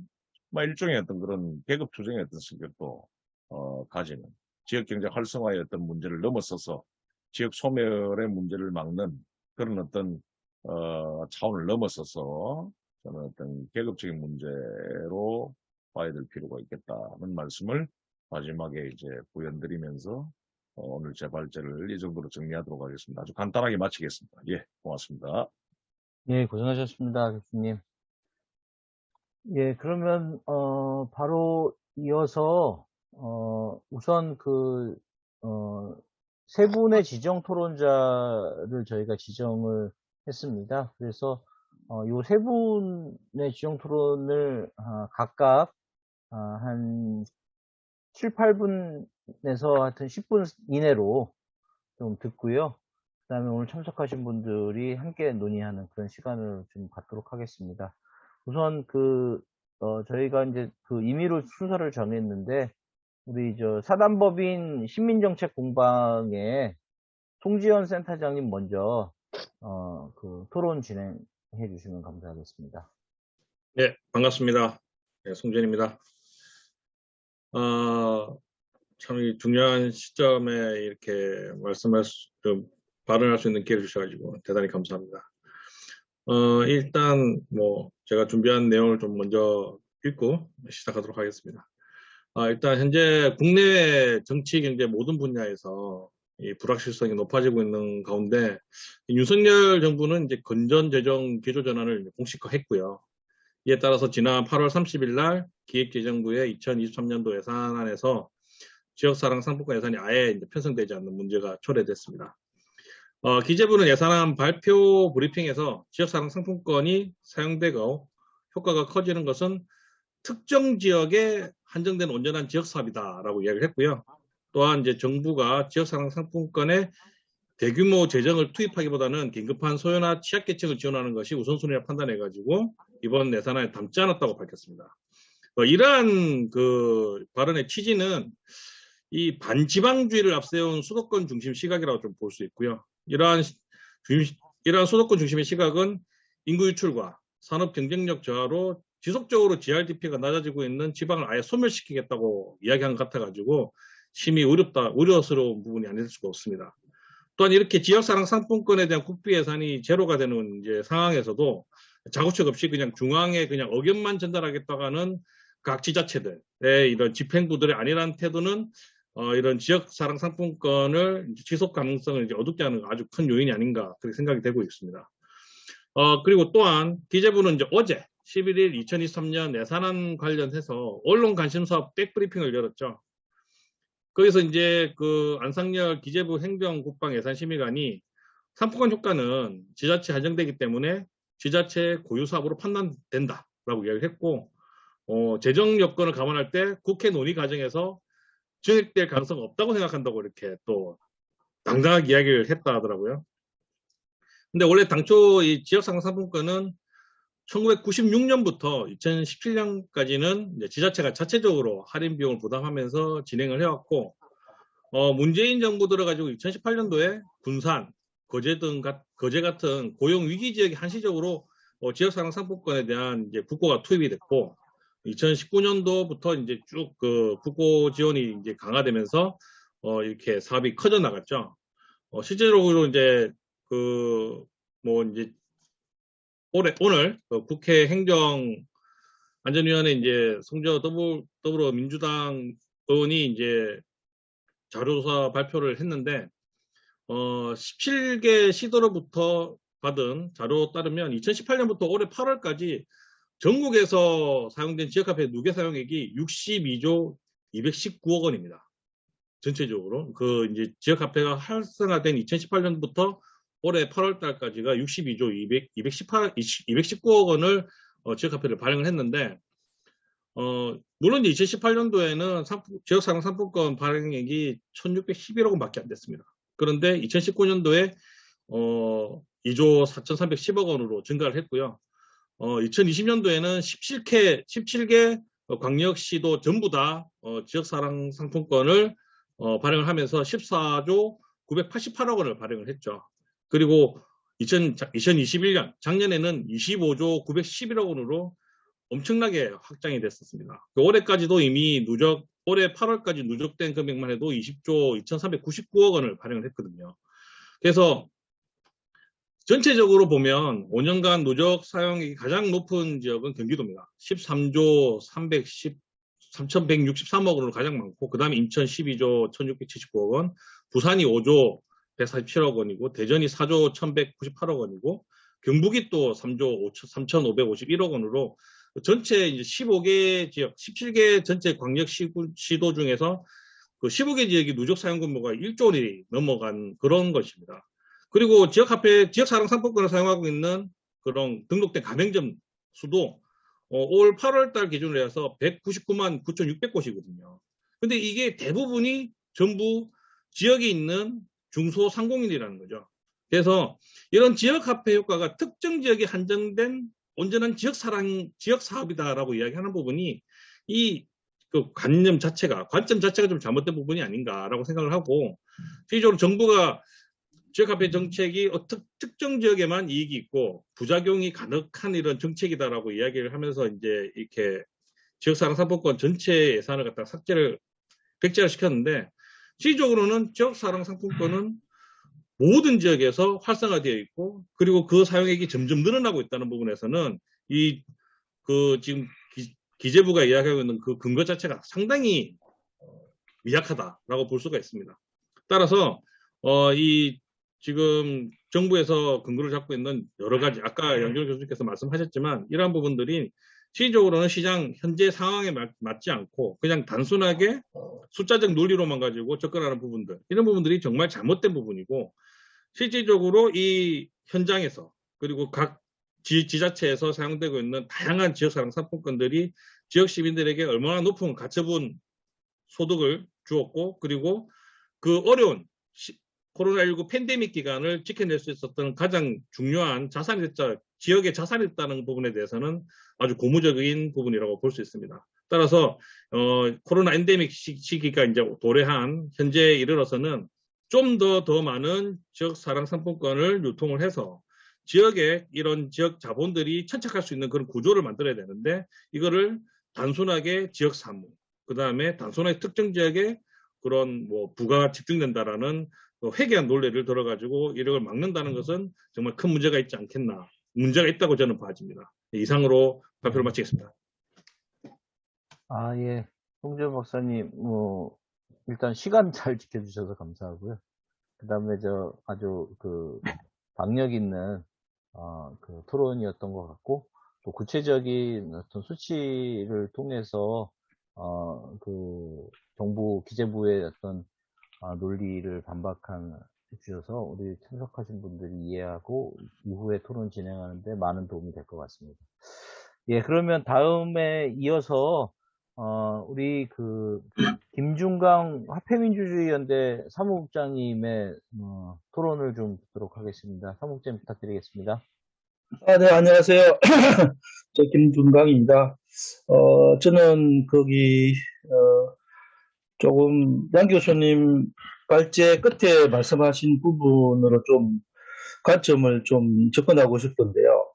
뭐 일종의 어떤 그런 계급 투쟁의 어떤 성격도 가지는 지역 경제 활성화의 어떤 문제를 넘어서서 지역 소멸의 문제를 막는 그런 어떤 차원을 넘어서서 저는 어떤 계급적인 문제로 봐야 될 필요가 있겠다는 말씀을 마지막에 이제 부연드리면서 오늘 제 발제를 이 정도로 정리하도록 하겠습니다. 아주 간단하게 마치겠습니다. 예, 고맙습니다. 예, 고생하셨습니다, 교수님. 예, 그러면, 바로 이어서, 우선 세 분의 지정 토론자를 저희가 지정을 했습니다. 그래서, 요 세 분의 지정 토론을, 각각, 한 7, 8분에서 하여튼 10분 이내로 좀 듣고요. 그다음에 오늘 참석하신 분들이 함께 논의하는 그런 시간을 좀 갖도록 하겠습니다. 우선 저희가 이제 임의로 순서를 정했는데, 우리 사단법인 시민정책 공방에 송지현 센터장님 먼저, 토론 진행해 주시면 감사하겠습니다. 네, 반갑습니다. 네, 송전입니다. 참 중요한 시점에 이렇게 발언할 수 있는 기회를 주셔가지고 대단히 감사합니다. 일단 제가 준비한 내용을 좀 먼저 읽고 시작하도록 하겠습니다. 일단 현재 국내외 정치, 경제 모든 분야에서 이 불확실성이 높아지고 있는 가운데 윤석열 정부는 이제 건전 재정 기조 전환을 공식화했고요. 이에 따라서 지난 8월 30일 날 기획재정부의 2023년도 예산안에서 지역사랑 상품권 예산이 아예 이제 편성되지 않는 문제가 초래됐습니다. 기재부는 예산안 발표 브리핑에서 지역사랑 상품권이 사용되고 효과가 커지는 것은 특정 지역에 한정된 온전한 지역사업이다라고 이야기를 했고요. 또한 이제 정부가 지역사랑 상품권에 대규모 재정을 투입하기보다는 긴급한 소요나 취약계층을 지원하는 것이 우선순위라 판단해가지고 이번 예산안에 담지 않았다고 밝혔습니다. 이러한 발언의 취지는 이 반지방주의를 앞세운 수도권 중심 시각이라고 좀 볼 수 있고요. 이러한 수도권 중심의 시각은 인구 유출과 산업 경쟁력 저하로 지속적으로 GRDP가 낮아지고 있는 지방을 아예 소멸시키겠다고 이야기한 것 같아가지고 심히 우려스러운 부분이 아닐 수가 없습니다. 또한 이렇게 지역사랑 상품권에 대한 국비 예산이 제로가 되는 이제 상황에서도 자구책 없이 그냥 중앙에 그냥 의견만 전달하겠다고 하는 각 지자체들의 이런 집행부들의 안일한 태도는 이런 지역사랑 상품권을 지속 가능성을 이제 어둡게 하는 아주 큰 요인이 아닌가 그렇게 생각이 되고 있습니다. 그리고 또한 기재부는 이제 어제 11일 2023년 예산안 관련해서 언론 관심사업 백브리핑을 열었죠. 거기서 이제 안상열 기재부 행정국방 예산심의관이 상품권 효과는 지자체 한정되기 때문에 지자체 고유 사업으로 판단된다라고 이야기를 했고, 재정 여건을 감안할 때 국회 논의 과정에서 증액될 가능성은 없다고 생각한다고 이렇게 또 당당하게 이야기를 했다 하더라고요. 근데 원래 당초 이 지역상 상품권은 1996년부터 2017년까지는 지자체가 자체적으로 할인 비용을 부담하면서 진행을 해왔고, 문재인 정부 들어가지고 2018년도에 군산, 거제 같은 고용 위기 지역에 한시적으로 지역사랑 상품권에 대한 이제 국고가 투입이 됐고, 2019년도부터 이제 쭉 국고 지원이 이제 강화되면서 이렇게 사업이 커져 나갔죠. 실제로 이제 이제 오늘 국회 행정안전위원회 이제 송저 더불어민주당 의원이 이제 자료조사 발표를 했는데 17개 시도로부터 받은 자료에 따르면 2018년부터 올해 8월까지 전국에서 사용된 지역화폐 누계 사용액이 62조 219억 원입니다. 전체적으로 이제 지역화폐가 활성화된 2018년부터 올해 8월 달까지가 62조 219억 원을 지역화폐를 발행을 했는데, 물론 2018년도에는 지역사랑 상품권 발행액이 1611억 원밖에 안 됐습니다. 그런데 2019년도에 2조 4,310억 원으로 증가를 했고요. 2020년도에는 17개 광역시도 전부 다 지역사랑 상품권을 발행을 하면서 14조 988억 원을 발행을 했죠. 그리고 2021년 작년에는 25조 911억 원으로 엄청나게 확장이 됐었습니다. 올해까지도 이미 올해 8월까지 누적된 금액만 해도 20조 2399억 원을 발행을 했거든요. 그래서 전체적으로 보면 5년간 누적 사용액이 가장 높은 지역은 경기도입니다. 13조 3,163억 원으로 가장 많고, 그 다음에 인천 12조 1,679억 원, 부산이 5조 147억 원이고, 대전이 4조 1,198억 원이고, 경북이 또 3조 3,551억 원으로 전체 이제 15개 지역, 17개 전체 광역시도 중에서 15개 지역이 누적 사용 규모가 1조 원이 넘어간 그런 것입니다. 그리고 지역사랑 상품권을 사용하고 있는 그런 등록된 가맹점 수도 올 8월 달 기준으로 해서 199만 9,600곳이거든요. 근데 이게 대부분이 전부 지역에 있는 중소상공인이라는 거죠. 그래서 이런 지역화폐 효과가 특정 지역에 한정된 온전한 지역 사업이다라고 이야기하는 부분이 그 관점 자체가 좀 잘못된 부분이 아닌가라고 생각을 하고, 실질적으로 정부가 지역화폐 정책이 특정 지역에만 이익이 있고 부작용이 가득한 이런 정책이다라고 이야기를 하면서 이제 이렇게 지역사랑 상품권 전체 예산을 갖다가 백지화를 시켰는데, 실질적으로는 지역사랑 상품권은 모든 지역에서 활성화되어 있고, 그리고 그 사용액이 점점 늘어나고 있다는 부분에서는 지금 기재부가 이야기하고 있는 그 근거 자체가 상당히 미약하다라고 볼 수가 있습니다. 따라서 지금 정부에서 근거를 잡고 있는 여러 가지, 아까 양준호 교수님께서 말씀하셨지만 이러한 부분들이 실질적으로는 시장 현재 상황에 맞지 않고 그냥 단순하게 숫자적 논리로만 가지고 접근하는 부분들, 이런 부분들이 정말 잘못된 부분이고, 실질적으로 이 현장에서 그리고 각 지자체에서 사용되고 있는 다양한 지역사랑 상품권들이 지역 시민들에게 얼마나 높은 가처분 소득을 주었고, 그리고 그 어려운 코로나19 팬데믹 기간을 지켜낼 수 있었던 가장 중요한 자산이 됐자, 지역의 자산이 됐다는 부분에 대해서는 아주 고무적인 부분이라고 볼 수 있습니다. 따라서 코로나 엔데믹 시기가 이제 도래한 현재에 이르러서는 좀 더 많은 지역 사랑 상품권을 유통을 해서 지역에 이런 지역 자본들이 천착할 수 있는 그런 구조를 만들어야 되는데, 이거를 단순하게 지역 사무, 그 다음에 단순하게 특정 지역에 그런 부가가 집중된다라는 회개한 논리를 들어가지고 이런 걸 막는다는 것은 정말 큰 문제가 있지 않겠나, 문제가 있다고 저는 봐집니다. 이상으로 발표를 마치겠습니다. 예. 홍준 박사님, 일단 시간 잘 지켜주셔서 감사하고요. 그 다음에 아주 박력 있는, 그 토론이었던 것 같고, 또 구체적인 어떤 수치를 통해서, 정부, 기재부의 어떤, 논리를 해주셔서 우리 참석하신 분들이 이해하고 이후에 토론 진행하는데 많은 도움이 될 것 같습니다. 예, 그러면 다음에 이어서, 우리 김중강 화폐민주주의연대 사무국장님의 토론을 좀 듣도록 하겠습니다. 사무국장님 부탁드리겠습니다. 네, 안녕하세요. 저 김준강입니다. 저는 조금 양 교수님 발제 끝에 말씀하신 부분으로 좀 관점을 좀 접근하고 싶은데요.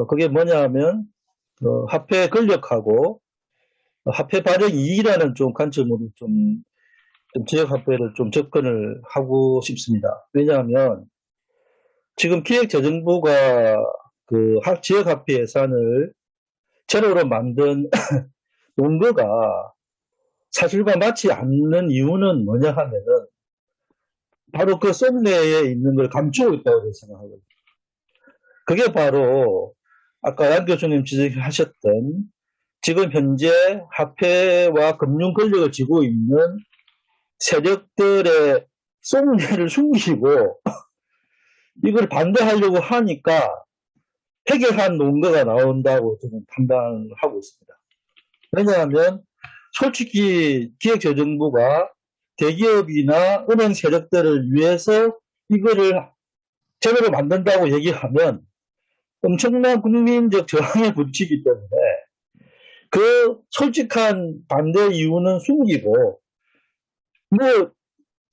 그게 뭐냐면, 화폐 권력하고 화폐 발행 이익이라는 좀 관점으로 좀 지역 화폐를 좀 접근을 하고 싶습니다. 왜냐하면 지금 기획재정부가 지역 화폐 예산을 제로로 만든 논거가 사실과 맞지 않는 이유는 뭐냐 하면은 바로 그 썸네에 있는 걸 감추고 있다고 생각하거든요. 그게 바로 아까 양 교수님 지적하셨던 지금 현재 화폐와 금융 권력을 쥐고 있는 세력들의 썸네를 숨기고 이걸 반대하려고 하니까 해결한 논거가 나온다고 저는 판단하고 있습니다. 왜냐하면 솔직히 기획재정부가 대기업이나 은행 세력들을 위해서 이거를 제대로 만든다고 얘기하면 엄청난 국민적 저항에 부치기 때문에 그 솔직한 반대 이유는 숨기고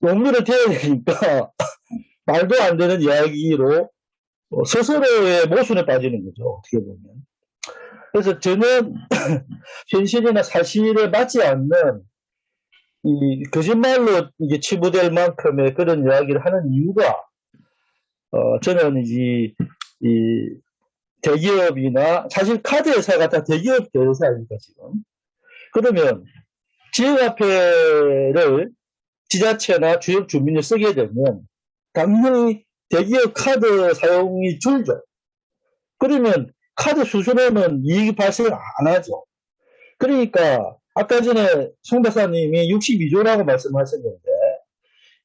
논문을 대야 되니까 말도 안 되는 이야기로 스스로의 모순에 빠지는 거죠. 어떻게 보면. 그래서 저는 현실이나 사실에 맞지 않는 이 거짓말로 이게 치부될 만큼의 그런 이야기를 하는 이유가 저는 이 대기업이나 사실 카드 회사가 다 대기업 회사 아닙니까 지금. 그러면 지역화폐를 지자체나 지역 주민이 쓰게 되면 당연히 대기업 카드 사용이 줄죠. 그러면 카드 수수료는 이익이 발생 안 하죠. 그러니까 아까 전에 송 박사님이 62조라고 말씀하셨는데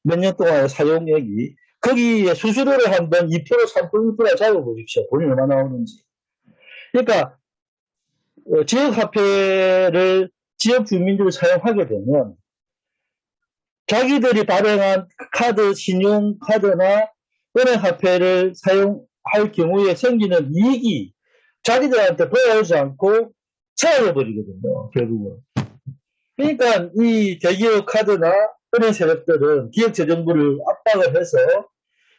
몇 년 동안의 사용액이 거기에 수수료를 한번 2%, 3%를 잡아보십시오. 돈이 얼마 나오는지. 그러니까 지역화폐를 지역 주민들이 사용하게 되면 자기들이 발행한 카드, 신용카드나 은행화폐를 사용할 경우에 생기는 이익이 자기들한테 돌아오지 않고 사라져버리거든요, 결국은. 그러니까 이 대기업 카드나 은행 세력들은 기업재정부를 압박을 해서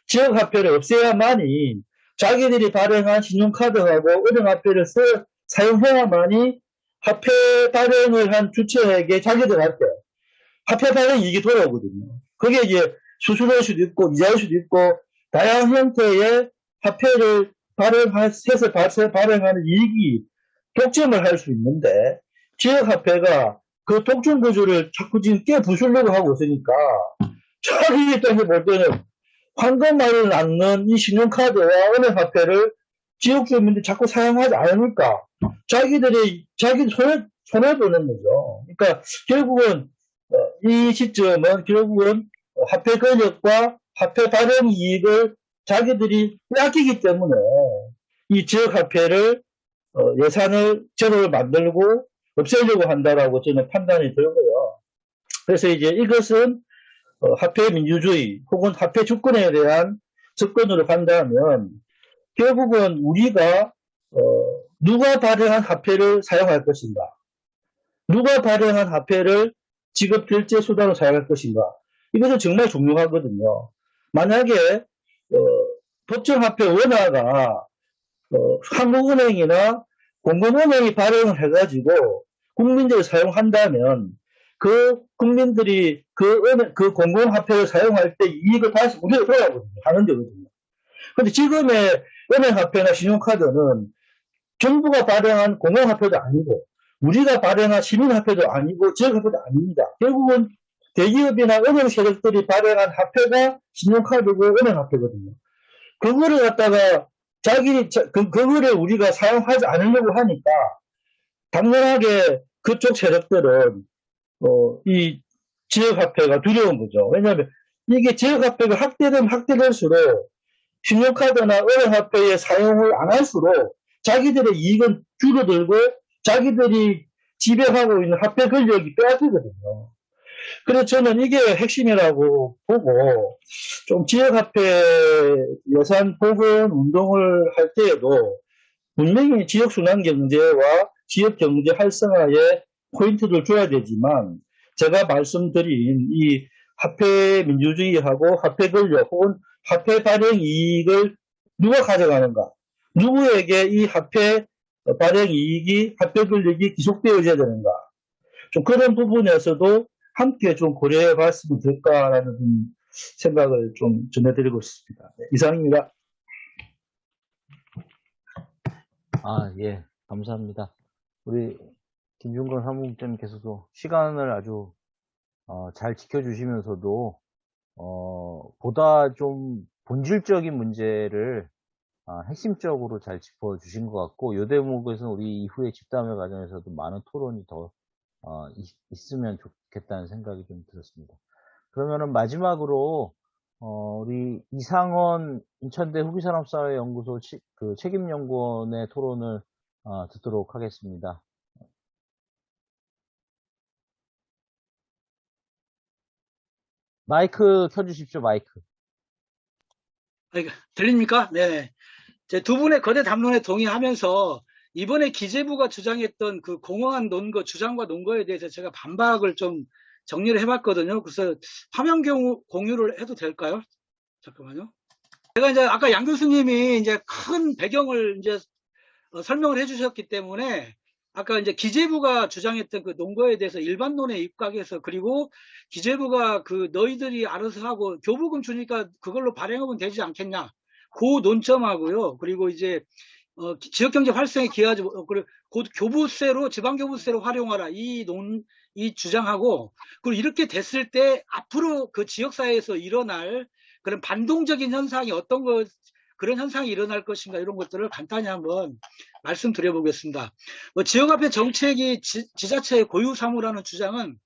지역화폐를 없애야만이 자기들이 발행한 신용카드하고 은행화폐를 사용해야만이 화폐 발행을 한 주체에게 자기들한테 화폐 발행 이익이 돌아오거든요. 그게 이제 수수료일 수도 있고 이자일 수도 있고 다양한 형태의 화폐를 해서 발행하는 이익이 독점을 할 수 있는데 지역화폐가 그 독점 구조를 자꾸 지금 깨부수려고 하고 있으니까 자기 입장에서 볼 때는 황금알을 낳는 이 신용카드와 은행화폐를 지역 주민들이 자꾸 사용하지 않으니까 자기 손해 보는 거죠. 그러니까 결국은 이 시점은 결국은 화폐 권역과 화폐 발행 이익을 자기들이 빼앗기기 때문에 이 지역 화폐를 예산을 제도를 만들고 없애려고 한다라고 저는 판단이 들고요. 그래서 이제 이것은 화폐 민주주의 혹은 화폐 주권에 대한 접근으로 간다면 결국은 우리가 누가 발행한 화폐를 사용할 것인가, 누가 발행한 화폐를 지급 결제 수단으로 사용할 것인가, 이것은 정말 중요하거든요. 만약에 법정화폐 원화가 한국은행이나 공공은행이 발행을 해가지고 국민들이 사용한다면 그 국민들이 그 공공화폐를 사용할 때 이익을 다시 우리가 돌아오거든요. 하는 거거든요. 근데 지금의 은행화폐나 신용카드는 정부가 발행한 공공화폐도 아니고 우리가 발행한 시민화폐도 아니고 지역화폐도 아닙니다. 결국은 대기업이나 은행 세력들이 발행한 화폐가 신용카드고 은행화폐거든요. 그거를 갖다가 그거를 우리가 사용하지 않으려고 하니까 당연하게 그쪽 세력들은 이 지역화폐가 두려운 거죠. 왜냐하면 이게 지역화폐가 확대되면 확대될수록 신용카드나 은행화폐의 사용을 안 할수록 자기들의 이익은 줄어들고 자기들이 지배하고 있는 화폐 권력이 빼앗기거든요. 그래서 저는 이게 핵심이라고 보고 좀 지역화폐 예산 복원 운동을 할 때에도 분명히 지역순환경제와 지역경제 활성화에 포인트를 줘야 되지만 제가 말씀드린 이 화폐 민주주의하고 화폐 권력 혹은 화폐 발행 이익을 누가 가져가는가, 누구에게 이 화폐 발행 이익이 화폐 권력이 기속되어져야 되는가, 좀 그런 부분에서도 함께 좀 고려해 봤으면 될까라는 생각을 좀 전해드리고 싶습니다. 네, 이상입니다. 예, 감사합니다. 우리 김준건 사무국장님께서도 시간을 아주 잘 지켜주시면서도 보다 좀 본질적인 문제를 핵심적으로 잘 짚어주신 것 같고, 이 대목에서는 우리 이후에 집담회 과정에서도 많은 토론이 더 있으면 좋겠다는 생각이 좀 들었습니다. 그러면은 마지막으로 우리 이상원 인천대 후기산업사회연구소 그 책임연구원의 토론을 듣도록 하겠습니다. 마이크 켜주십시오. 마이크. 들립니까? 네. 제 두 분의 거대 담론에 동의하면서 이번에 기재부가 주장했던 그 공허한 논거, 주장과 논거에 대해서 제가 반박을 좀 정리를 해봤거든요. 그래서 화면 공유를 해도 될까요? 잠깐만요. 제가 이제 아까 양 교수님이 이제 큰 배경을 이제 설명을 해주셨기 때문에 아까 이제 기재부가 주장했던 그 논거에 대해서 일반론에 입각해서, 그리고 기재부가 그 너희들이 알아서 하고 교부금 주니까 그걸로 발행하면 되지 않겠냐, 그 논점하고요. 그리고 이제 지역경제 활성에 기여하지, 그리고 교부세로, 지방교부세로 활용하라, 이 주장하고, 그리고 이렇게 됐을 때 앞으로 그 지역사회에서 일어날 그런 반동적인 현상이 어떤 그런 현상이 일어날 것인가, 이런 것들을 간단히 한번 말씀드려 보겠습니다. 지역화폐 정책이 지자체의 고유 사무라는 주장은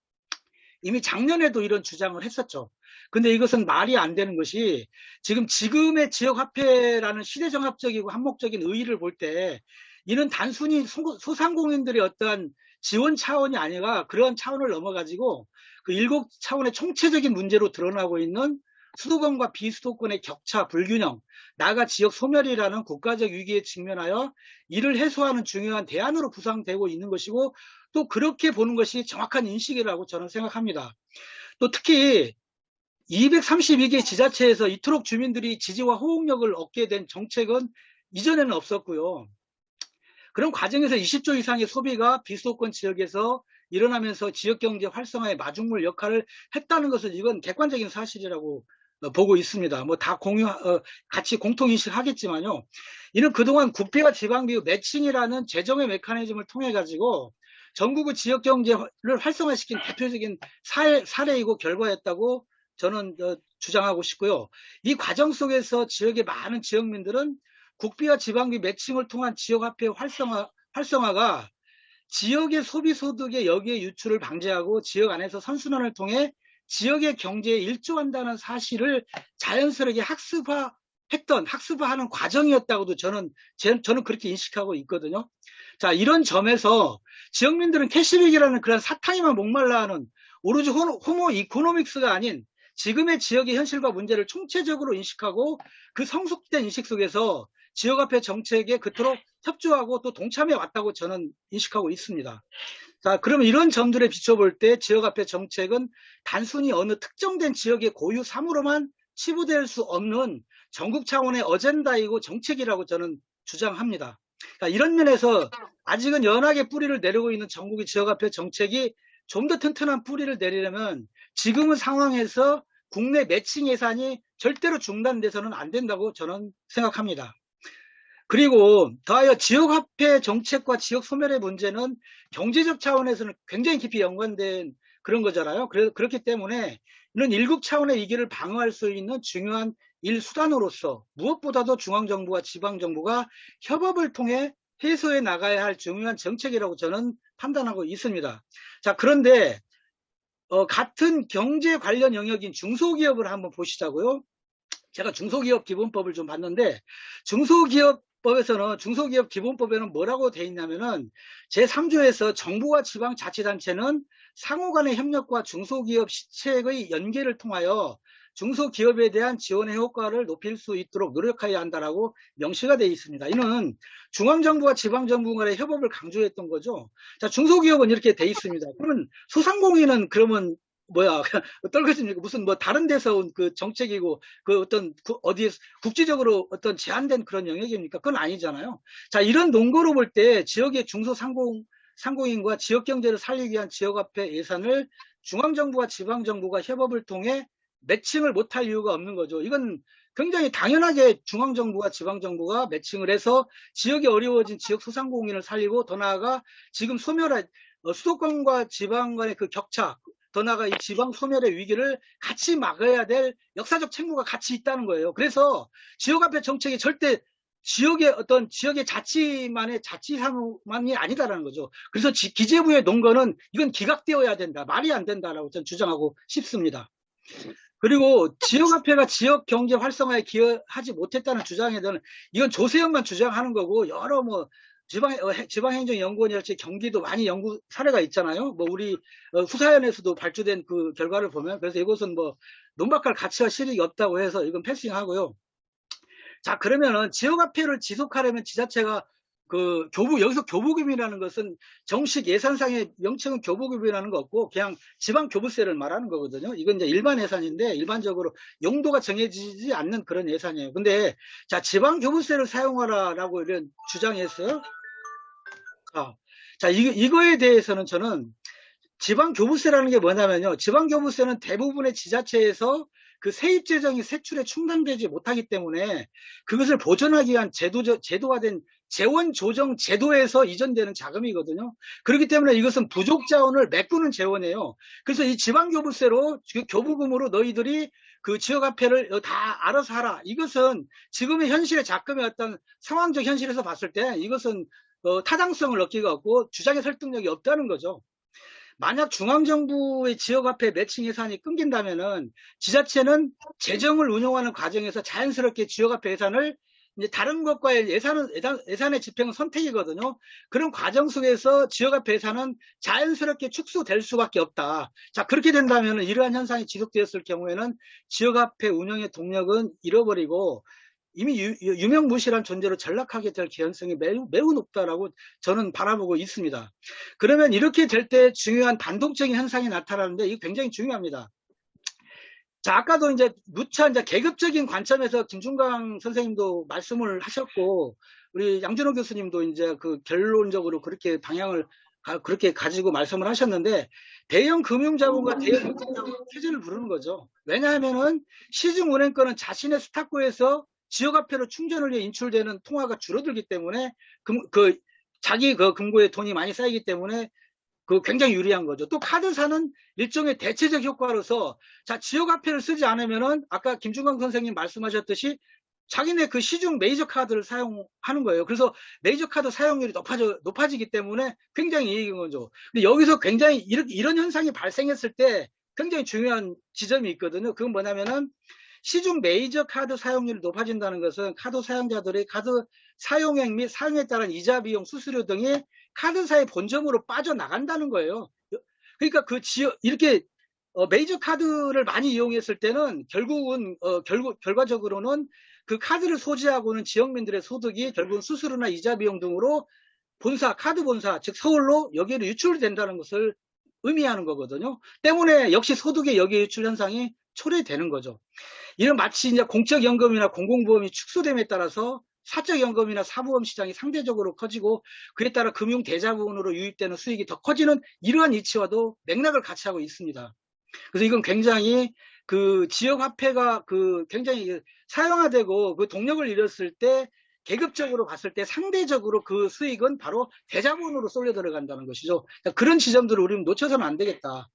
이미 작년에도 이런 주장을 했었죠. 근데 이것은 말이 안 되는 것이, 지금의 지역화폐라는 시대정합적이고 한목적인 의의를 볼 때 이는 단순히 소상공인들의 어떠한 지원 차원이 아니라 그러한 차원을 넘어가지고 그 7 차원의 총체적인 문제로 드러나고 있는 수도권과 비수도권의 격차, 불균형, 나아가 지역 소멸이라는 국가적 위기에 직면하여 이를 해소하는 중요한 대안으로 부상되고 있는 것이고 또 그렇게 보는 것이 정확한 인식이라고 저는 생각합니다. 또 특히 232개 지자체에서 이토록 주민들이 지지와 호응력을 얻게 된 정책은 이전에는 없었고요. 그런 과정에서 20조 이상의 소비가 비수도권 지역에서 일어나면서 지역경제 활성화의 마중물 역할을 했다는 것은 이건 객관적인 사실이라고 보고 있습니다. 뭐 다 같이 공통인식하겠지만요. 이는 그동안 국비와 지방비 매칭이라는 재정의 메커니즘을 통해 가지고 전국의 지역경제를 활성화시킨 대표적인 사례이고 결과였다고 저는 주장하고 싶고요. 이 과정 속에서 지역의 많은 지역민들은 국비와 지방비 매칭을 통한 지역화폐 활성화가 지역의 소비소득의 여기에 유출을 방지하고 지역 안에서 선순환을 통해 지역의 경제에 일조한다는 사실을 자연스럽게 학습화하는 과정이었다고도 저는 그렇게 인식하고 있거든요. 자, 이런 점에서 지역민들은 캐시백이라는 그런 사탕에만 목말라 하는 오로지 호모 이코노믹스가 아닌 지금의 지역의 현실과 문제를 총체적으로 인식하고 그 성숙된 인식 속에서 지역화폐 정책에 그토록 협조하고 또 동참해 왔다고 저는 인식하고 있습니다. 자, 그러면 이런 점들에 비춰볼 때 지역화폐 정책은 단순히 어느 특정된 지역의 고유 사무로만 치부될 수 없는 전국 차원의 어젠다이고 정책이라고 저는 주장합니다. 그러니까 이런 면에서 아직은 연하게 뿌리를 내리고 있는 전국의 지역화폐 정책이 좀 더 튼튼한 뿌리를 내리려면 지금의 상황에서 국내 매칭 예산이 절대로 중단돼서는 안 된다고 저는 생각합니다. 그리고 더하여 지역화폐 정책과 지역 소멸의 문제는 경제적 차원에서는 굉장히 깊이 연관된 그런 거잖아요. 그렇기 때문에 이런 일국 차원의 위기를 방어할 수 있는 중요한 일수단으로서 무엇보다도 중앙정부와 지방정부가 협업을 통해 해소해 나가야 할 중요한 정책이라고 저는 판단하고 있습니다. 자, 그런데 같은 경제 관련 영역인 중소기업을 한번 보시자고요. 제가 중소기업 기본법을 좀 봤는데 중소기업 기본법에는 뭐라고 돼 있냐면은 제3조에서 정부와 지방자치단체는 상호 간의 협력과 중소기업 시책의 연계를 통하여 중소기업에 대한 지원의 효과를 높일 수 있도록 노력해야 한다라고 명시가 되어 있습니다. 이는 중앙정부와 지방정부 간의 협업을 강조했던 거죠. 자, 중소기업은 이렇게 돼 있습니다. 그러면 소상공인은 그러면 뭐야, 떨거집니까? 무슨 뭐 다른 데서 온 그 정책이고 그 어떤 어디에 국지적으로 어떤 제한된 그런 영역입니까? 그건 아니잖아요. 자, 이런 논거로 볼 때 지역의 중소상공인과 지역 경제를 살리기 위한 지역화폐 예산을 중앙정부와 지방정부가 협업을 통해 매칭을 못할 이유가 없는 거죠. 이건 굉장히 당연하게 중앙정부와 지방정부가 매칭을 해서 지역이 어려워진 지역 소상공인을 살리고 더 나아가 지금 수도권과 지방 간의 그 격차, 더 나아가 이 지방 소멸의 위기를 같이 막아야 될 역사적 책무가 같이 있다는 거예요. 그래서 지역화폐 정책이 절대 지역의 자치만의 자치사무만이 아니다라는 거죠. 그래서 기재부의 논거는 이건 기각되어야 된다. 말이 안 된다라고 저는 주장하고 싶습니다. 그리고 지역화폐가 지역 경제 활성화에 기여하지 못했다는 주장에 대한 이건 조세현만 주장하는 거고 여러 뭐 지방행정연구원이랄지 경기도 많이 연구 사례가 있잖아요. 뭐 우리 후사연에서도 발주된 그 결과를 보면 그래서 이것은 뭐 논박할 가치와 실익이 없다고 해서 이건 패싱하고요. 자, 그러면은 지역화폐를 지속하려면 지자체가 여기서 교부금이라는 것은 정식 예산상의 명칭은 교부금이라는 거 없고 그냥 지방교부세를 말하는 거거든요. 이건 이제 일반 예산인데 일반적으로 용도가 정해지지 않는 그런 예산이에요. 근데 자, 지방교부세를 사용하라라고 이런 주장했어요. 자, 이거에 대해서는 저는 지방교부세라는 게 뭐냐면요. 지방교부세는 대부분의 지자체에서 그 세입 재정이 세출에 충당되지 못하기 때문에 그것을 보전하기 위한 제도화된 재원 조정 제도에서 이전되는 자금이거든요. 그렇기 때문에 이것은 부족 자원을 메꾸는 재원이에요. 그래서 이 지방교부세로 교부금으로 너희들이 그 지역화폐를 다 알아서 하라. 이것은 지금의 현실의 작금의 어떤 상황적 현실에서 봤을 때 이것은 타당성을 얻기가 없고 주장의 설득력이 없다는 거죠. 만약 중앙정부의 지역화폐 매칭 예산이 끊긴다면은 지자체는 재정을 운영하는 과정에서 자연스럽게 지역화폐 예산을 이제 다른 것과의 예산의 집행은 선택이거든요. 그런 과정 속에서 지역화폐 예산은 자연스럽게 축소될 수밖에 없다. 자, 그렇게 된다면 이러한 현상이 지속되었을 경우에는 지역화폐 운영의 동력은 잃어버리고 이미 유명무실한 존재로 전락하게 될 개연성이 매우 높다라고 저는 바라보고 있습니다. 그러면 이렇게 될 때 중요한 단독적인 현상이 나타나는데 이거 굉장히 중요합니다. 자, 아까도 이제 누차 이제 계급적인 관점에서 김중강 선생님도 말씀을 하셨고, 우리 양준호 교수님도 이제 그 결론적으로 그렇게 방향을 그렇게 가지고 말씀을 하셨는데, 대형 금융자본과 대형 유통자본 쾌재를 부르는 거죠. 왜냐하면은 시중은행권은 자신의 스탁고에서 지역화폐로 충전을 위해 인출되는 통화가 줄어들기 때문에 자기 그 금고에 돈이 많이 쌓이기 때문에 굉장히 유리한 거죠. 또 카드사는 일종의 대체적 효과로서 자, 지역화폐를 쓰지 않으면은 아까 김중강 선생님 말씀하셨듯이 자기네 그 시중 메이저 카드를 사용하는 거예요. 그래서 메이저 카드 사용률이 높아지기 때문에 굉장히 이익인 거죠. 근데 여기서 굉장히 이런 현상이 발생했을 때 굉장히 중요한 지점이 있거든요. 그건 뭐냐면은 시중 메이저 카드 사용률이 높아진다는 것은 카드 사용자들의 카드 사용액 및 사용에 따른 이자 비용 수수료 등이 카드사의 본점으로 빠져나간다는 거예요. 그러니까 이렇게 메이저 카드를 많이 이용했을 때는 결과적으로는 그 카드를 소지하고 있는 지역민들의 소득이 결국은 수수료나 이자 비용 등으로 카드 본사, 즉 서울로 여기로 유출된다는 것을 의미하는 거거든요. 때문에 역시 소득의 여기 유출 현상이 초래되는 거죠. 이런 마치 이제 공적연금이나 공공보험이 축소됨에 따라서 사적연금이나 사보험 시장이 상대적으로 커지고 그에 따라 금융대자본으로 유입되는 수익이 더 커지는 이러한 이치와도 맥락을 같이 하고 있습니다. 그래서 이건 굉장히 그 지역화폐가 굉장히 사용화되고 그 동력을 잃었을 때 계급적으로 봤을 때 상대적으로 그 수익은 바로 대자본으로 쏠려 들어간다는 것이죠. 그런 지점들을 우리는 놓쳐서는 안 되겠다.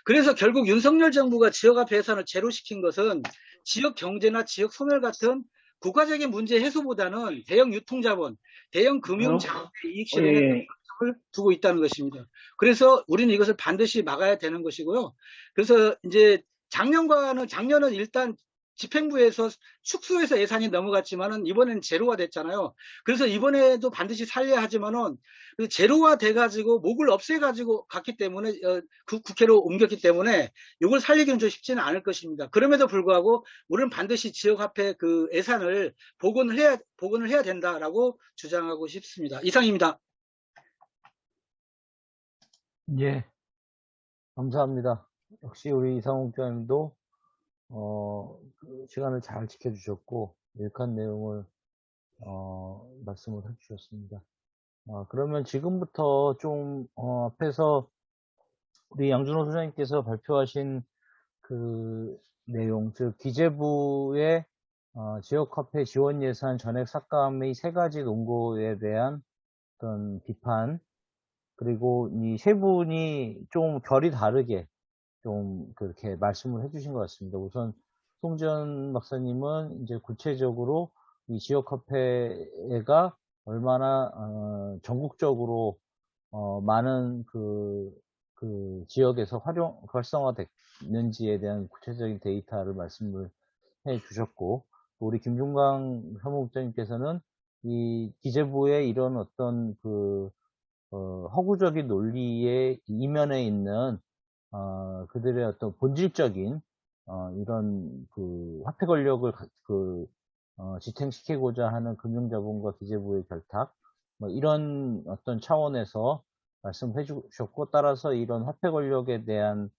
그래서 결국 윤석열 정부가 지역화폐 예산을 제로시킨 것은 지역 경제나 지역 소멸 같은 국가적인 문제 해소보다는 대형 유통자본, 대형 금융자본의 이익 실현에 중점을 두고 있다는 것입니다. 그래서 우리는 이것을 반드시 막아야 되는 것이고요. 그래서 이제 작년은 일단 집행부에서 축소해서 예산이 넘어갔지만은 이번에는 제로화 됐잖아요. 그래서 이번에도 반드시 살려야 하지만은 제로화 돼가지고 목을 없애가지고 갔기 때문에 국회로 옮겼기 때문에 이걸 살리기는 좀 쉽지는 않을 것입니다. 그럼에도 불구하고 우리는 반드시 지역화폐 그 예산을 복원을 해야 된다라고 주장하고 싶습니다. 이상입니다. 예, 감사합니다. 역시 우리 이상홍 교수님도 그 시간을 잘 지켜주셨고 유익한 내용을 말씀을 해주셨습니다. 그러면 지금부터 좀 앞에서 우리 양준호 소장님께서 발표하신 그 내용, 즉 기재부의 지역화폐 지원 예산 전액 삭감의 세 가지 논거에 대한 어떤 비판, 그리고 이 세 분이 좀 결이 다르게 좀 그렇게 말씀을 해주신 것 같습니다. 우선 송지연 박사님은 이제 구체적으로 이 지역화폐가 얼마나 전국적으로 많은 그 지역에서 활성화됐는지에 대한 구체적인 데이터를 말씀을 해 주셨고, 또 우리 김중강 사무국장님께서는 이 기재부의 이런 어떤 허구적인 논리의 이면에 있는 그들의 어떤 본질적인 이런 화폐 권력을 지탱시키고자 하는 금융자본과 기재부의 결탁, 뭐 이런 어떤 차원에서 말씀해 주셨고, 따라서 이런 화폐 권력에 대한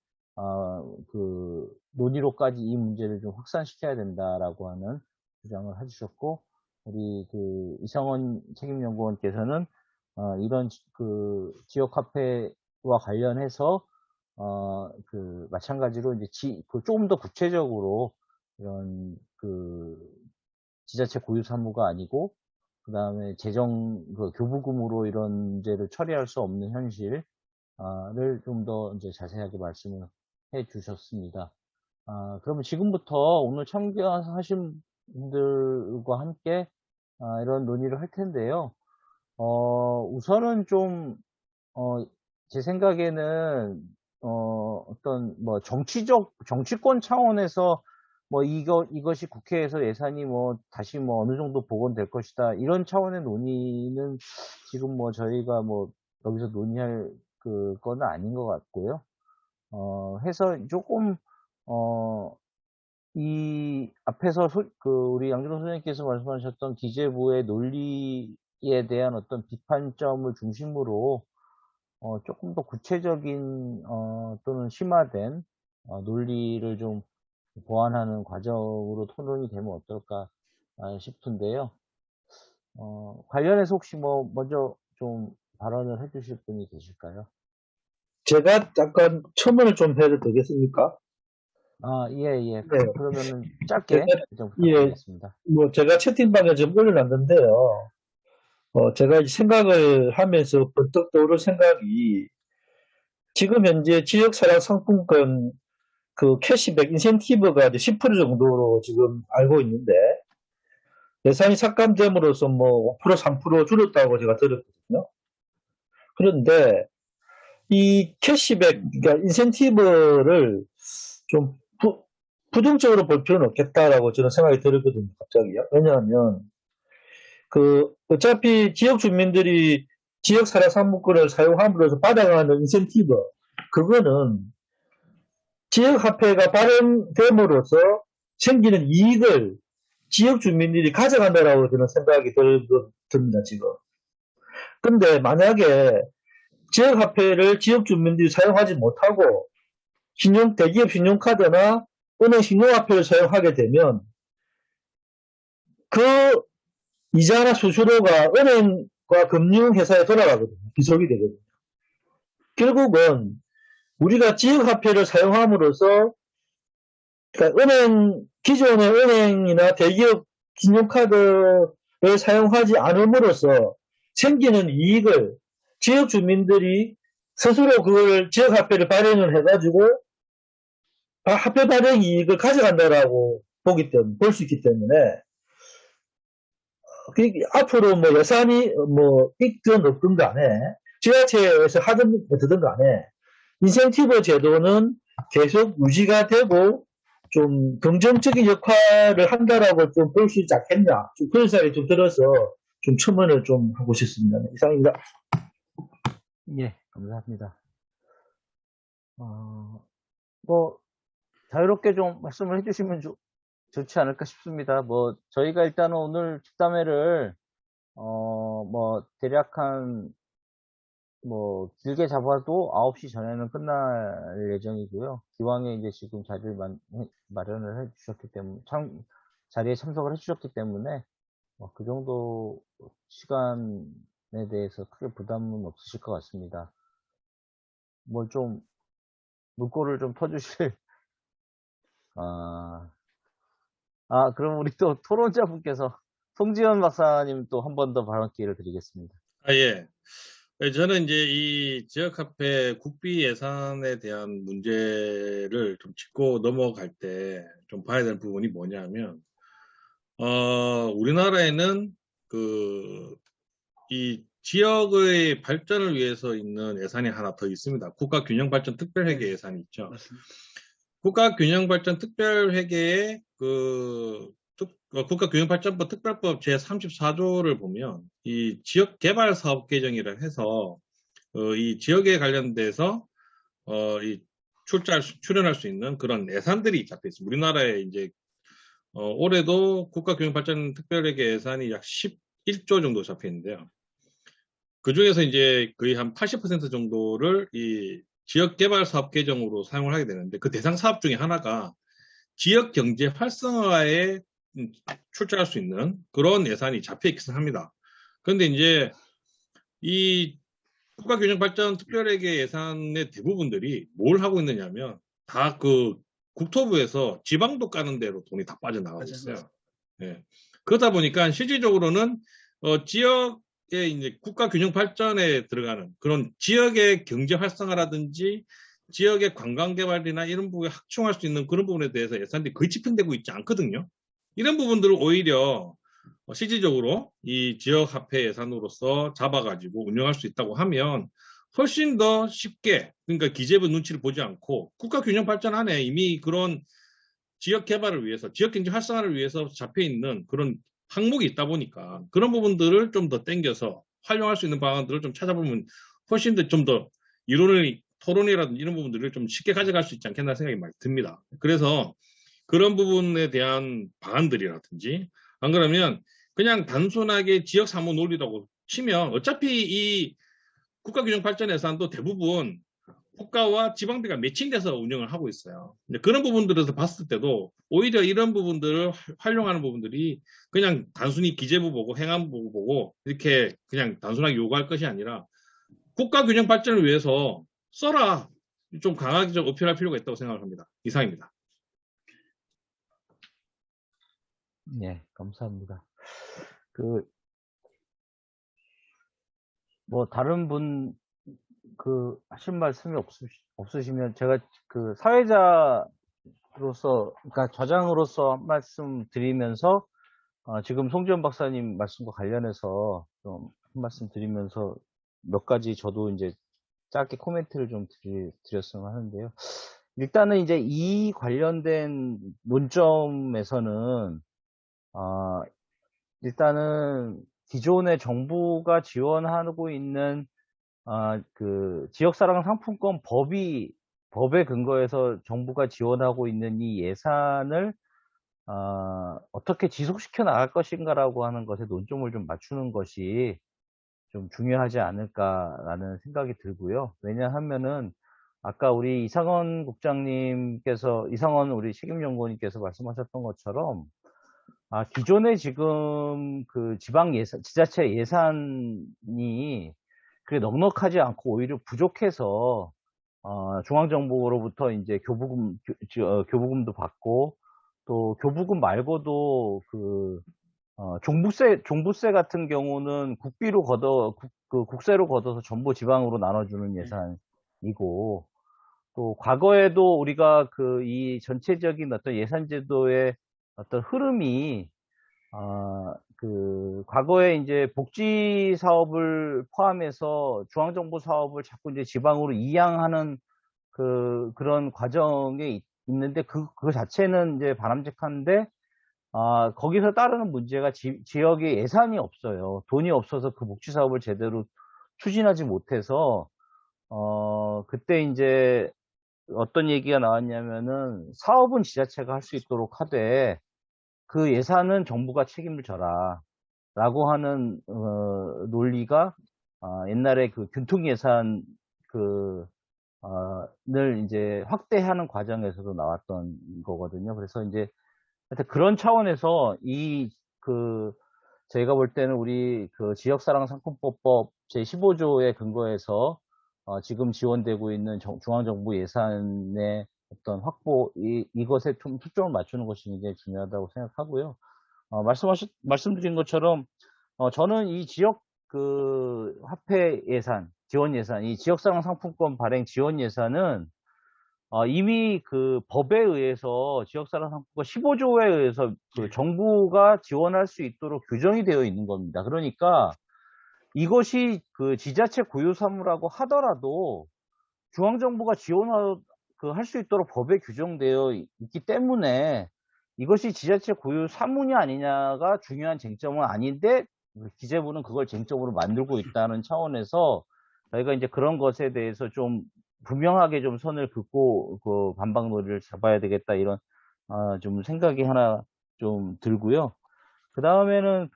논의로까지 이 문제를 좀 확산시켜야 된다라고 하는 주장을 해주셨고, 우리 이성원 책임연구원께서는 이런 지역 화폐와 관련해서 마찬가지로 이제 조금 더 구체적으로 이런 지자체 고유 사무가 아니고, 그 다음에 교부금으로 이런 문제를 처리할 수 없는 현실을 좀 더 이제 자세하게 말씀을 해 주셨습니다. 그러면 지금부터 오늘 참가하신 분들과 함께 이런 논의를 할 텐데요. 우선은 좀 제 생각에는 어떤 정치권 차원에서 뭐 이것이 국회에서 예산이 뭐 다시 뭐 어느 정도 복원될 것이다. 이런 차원의 논의는 지금 뭐 저희가 뭐 여기서 논의할 그건 아닌 것 같고요. 해서 조금, 이 앞에서 우리 양준호 선생님께서 말씀하셨던 기재부의 논리에 대한 어떤 비판점을 중심으로 조금 더 구체적인 또는 심화된 논리를 좀 보완하는 과정으로 토론이 되면 어떨까 싶은데요. 관련해서 혹시 뭐 먼저 좀 발언을 해주실 분이 계실까요? 제가 잠깐 첨언을 좀 해도 되겠습니까? 예. 네. 그러면은 짧게 좀 예. 부탁드리겠습니다. 뭐 제가 채팅방에 좀 올려놨는데요. 제가 이 생각을 하면서 번뜩 떠오른 생각이 지금 현재 지역사랑 상품권 그 캐시백 인센티브가 이제 10% 정도로 지금 알고 있는데 예산이 삭감됨으로써 뭐 5% 3% 줄었다고 제가 들었거든요. 그런데 이 캐시백, 그러니까 인센티브를 좀 부정적으로 볼 필요는 없겠다라고 저는 생각이 들었거든요, 갑자기요. 왜냐하면, 어차피 지역 주민들이 지역 사랑 상품권을 사용함으로써 받아가는 인센티브, 그거는 지역 화폐가 발행됨으로써 생기는 이익을 지역 주민들이 가져간다라고 저는 생각이 듭니다, 지금. 근데 만약에 지역 화폐를 지역 주민들이 사용하지 못하고 대기업 신용카드나 은행 신용화폐를 사용하게 되면 그 이자나 수수료가 은행과 금융회사에 돌아가거든요. 기속이 되거든요. 결국은 우리가 지역화폐를 사용함으로써 그러니까 기존의 은행이나 대기업 신용카드를 사용하지 않음으로써 생기는 이익을 지역 주민들이 스스로 그걸 지역화폐를 발행을 해가지고 화폐 발행 이익을 가져간다라고 볼 수 있기 때문에 앞으로 뭐 예산이 뭐 있든 없든 간에 지자체에서 하든 어떻든 간에 인센티브 제도는 계속 유지가 되고 좀 긍정적인 역할을 한다라고 좀 볼 수 있지 않겠냐, 좀 그런 생각이 좀 들어서 좀 첨언을 좀 하고 싶습니다. 이상입니다. 예, 감사합니다. 뭐 자유롭게 좀 말씀을 해주시면 좋지 않을까 싶습니다. 뭐 저희가 일단은 오늘 집담회를 뭐 대략 뭐 길게 잡아도 9시 전에는 끝날 예정이고요. 기왕에 이제 지금 자리를 마련을 해주셨기 때문에 자리에 참석을 해주셨기 때문에 그 정도 시간에 대해서 크게 부담은 없으실 것 같습니다. 뭘 좀 물꼬를 좀 터주실 그럼 우리 또 토론자분께서 송지현 박사님 또 한 번 더 발언 기회를 드리겠습니다. 예. 저는 이제 이 지역화폐 국비 예산에 대한 문제를 좀 짚고 넘어갈 때 좀 봐야 될 부분이 뭐냐면, 우리나라에는 이 지역의 발전을 위해서 있는 예산이 하나 더 있습니다. 국가균형발전 특별회계 예산이 있죠. 맞습니다. 국가균형발전 특별회계의 국가균형발전법 특별법 제34조를 보면 이 지역개발사업계정이라 해서 이 지역에 관련돼서 이 출연할 수 있는 그런 예산들이 잡혀 있습니다. 우리나라에 이제 올해도 국가균형발전 특별회계 예산이 약 11조 정도 잡혀 있는데요. 그 중에서 이제 거의 한 80% 정도를 이 지역개발사업 계정으로 사용을 하게 되는데, 그 대상 사업 중에 하나가 지역 경제 활성화에 출자할 수 있는 그런 예산이 잡혀 있긴 합니다. 그런데 이제 이 국가균형발전 특별회계 예산의 대부분들이 뭘 하고 있느냐면 다 국토부에서 지방도 까는 대로 돈이 다 빠져나가고 있어요. 예. 그러다 보니까 실질적으로는 지역의 이제 국가균형발전에 들어가는 그런 지역의 경제 활성화라든지 지역의 관광개발이나 이런 부분에 확충할 수 있는 그런 부분에 대해서 예산들이 거의 집행되고 있지 않거든요. 이런 부분들을 오히려 실질적으로 이 지역화폐 예산으로서 잡아가지고 운영할 수 있다고 하면 훨씬 더 쉽게, 그러니까 기재부 눈치를 보지 않고 국가균형발전 안에 이미 그런 지역 개발을 위해서, 지역 경제 활성화를 위해서 잡혀 있는 그런 항목이 있다 보니까 그런 부분들을 좀 더 땡겨서 활용할 수 있는 방안들을 좀 찾아보면 훨씬 더 좀 더 이론을 토론이라든지 이런 부분들을 좀 쉽게 가져갈 수 있지 않겠나 생각이 많이 듭니다. 그래서 그런 부분에 대한 방안들이라든지 안 그러면 그냥 단순하게 지역 사무 논리라고 치면 어차피 이 국가균형발전예산도 대부분 국가와 지방비가 매칭돼서 운영을 하고 있어요. 근데 그런 부분들에서 봤을 때도 오히려 이런 부분들을 활용하는 부분들이 그냥 단순히 기재부 보고 행안부 보고 이렇게 그냥 단순하게 요구할 것이 아니라 국가균형발전을 위해서 써라. 좀 강하게 좀 어필할 필요가 있다고 생각을 합니다. 이상입니다. 네, 감사합니다. 그, 뭐, 다른 분, 하실 말씀이 없으시면 제가 그 사회자로서, 그러니까 좌장으로서 한 말씀 드리면서, 지금 송지현 박사님 말씀과 관련해서 좀 한 말씀 드리면서 몇 가지 저도 이제 짧게 코멘트를 좀 드렸으면 하는데요. 일단은 이제 이 관련된 논점에서는, 일단은 기존의 정부가 지원하고 있는 그 지역사랑 상품권 법에 근거해서 정부가 지원하고 있는 이 예산을 어떻게 지속시켜 나갈 것인가라고 하는 것에 논점을 좀 맞추는 것이 좀 중요하지 않을까라는 생각이 들고요. 왜냐하면은 아까 우리 이상원 우리 책임연구원님께서 말씀하셨던 것처럼 기존에 지금 그 지자체 예산이 그게 넉넉하지 않고 오히려 부족해서 중앙정부로부터 이제 교부금도 받고 또 교부금 말고도 종부세 같은 경우는 국세로 걷어서 전부 지방으로 나눠주는 예산이고 또 과거에도 우리가 이 전체적인 어떤 예산제도의 어떤 흐름이 과거에 이제 복지 사업을 포함해서 중앙정부 사업을 자꾸 이제 지방으로 이양하는 그런 과정에 있는데 그거 자체는 이제 바람직한데 거기서 따르는 문제가 지역에 예산이 없어요. 돈이 없어서 그 복지 사업을 제대로 추진하지 못해서 그때 이제 어떤 얘기가 나왔냐면은 사업은 지자체가 할 수 있도록 하되 그 예산은 정부가 책임을 져라 라고 하는 논리가 옛날에 그 교통 예산 늘 이제 확대하는 과정에서도 나왔던 거거든요. 그래서 이제 하여튼 그런 차원에서 저희가 볼 때는 우리 지역사랑 상품법법 제15조에 근거해서 지금 지원되고 있는 중앙정부 예산의 어떤 확보, 이것에 좀 초점을 맞추는 것이 굉장히 중요하다고 생각하고요. 말씀드린 것처럼, 저는 이 지역 화폐 예산, 지원 예산, 이 지역사랑 상품권 발행 지원 예산은 이미 법에 의해서 지역사랑 상품권 15조에 의해서 정부가 지원할 수 있도록 규정이 되어 있는 겁니다. 그러니까 이것이 지자체 고유 사무라고 하더라도 중앙정부가 할 수 있도록 법에 규정되어 있기 때문에 이것이 지자체 고유 사무냐 아니냐가 중요한 쟁점은 아닌데 기재부는 그걸 쟁점으로 만들고 있다는 차원에서 저희가 이제 그런 것에 대해서 좀 분명하게 좀 선을 긋고 반박놀이를 잡아야 되겠다 이런 좀 생각이 하나 좀 들고요. 그 다음에는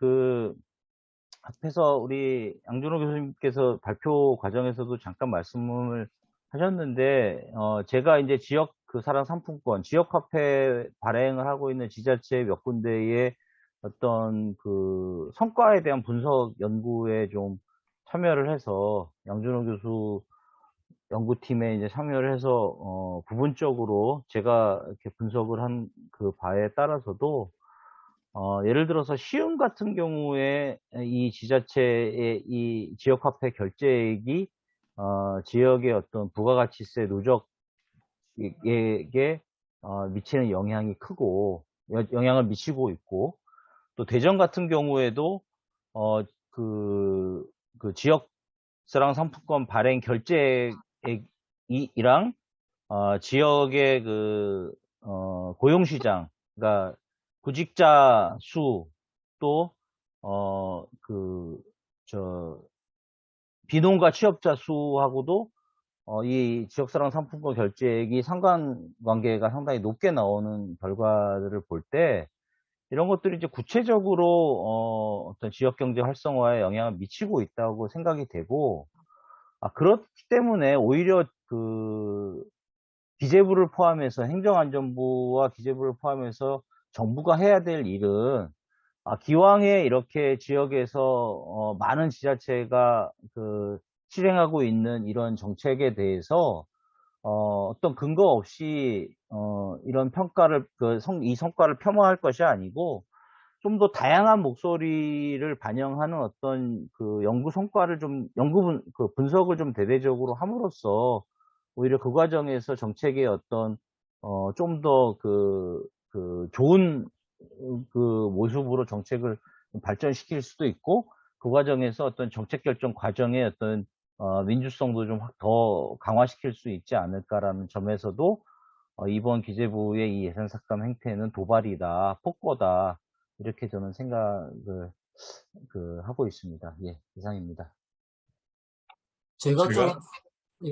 앞에서 우리 양준호 교수님께서 발표 과정에서도 잠깐 말씀을 하셨는데 제가 이제 지역 사랑 상품권 지역 화폐 발행을 하고 있는 지자체 몇 군데의 어떤 성과에 대한 분석 연구에 좀 참여를 해서 양준호 교수 연구팀에 이제 참여를 해서 부분적으로 제가 이렇게 분석을 한 바에 따라서도 예를 들어서 시흥 같은 경우에 이 지자체의 이 지역화폐 결제액이 지역의 어떤 부가가치세 누적에게 미치는 영향이 크고 영향을 미치고 있고 또 대전 같은 경우에도 지역사랑 상품권 발행 결제액이랑 지역의 고용시장, 그러니까 구직자 수, 또, 비농가 취업자 수하고도 이 지역사랑 상품권 결제액이 상관관계가 상당히 높게 나오는 결과들을 볼 때, 이런 것들이 이제 구체적으로 어떤 지역 경제 활성화에 영향을 미치고 있다고 생각이 되고, 그렇기 때문에 오히려 기재부를 포함해서 행정안전부와 기재부를 포함해서 정부가 해야 될 일은 기왕에 이렇게 지역에서 많은 지자체가 실행하고 있는 이런 정책에 대해서 어떤 근거 없이 이런 평가를 이 성과를 폄하할 것이 아니고 좀 더 다양한 목소리를 반영하는 어떤 연구 성과를 분석을 좀 대대적으로 함으로써 오히려 그 과정에서 정책의 어떤 좀 더 좋은 모습으로 정책을 발전시킬 수도 있고, 그 과정에서 어떤 정책 결정 과정의 어떤 민주성도 좀 더 강화시킬 수 있지 않을까라는 점에서도 이번 기재부의 이 예산 삭감 행태는 도발이다, 폭거다, 이렇게 저는 생각을 하고 있습니다. 예, 이상입니다. 제가 좀, 예,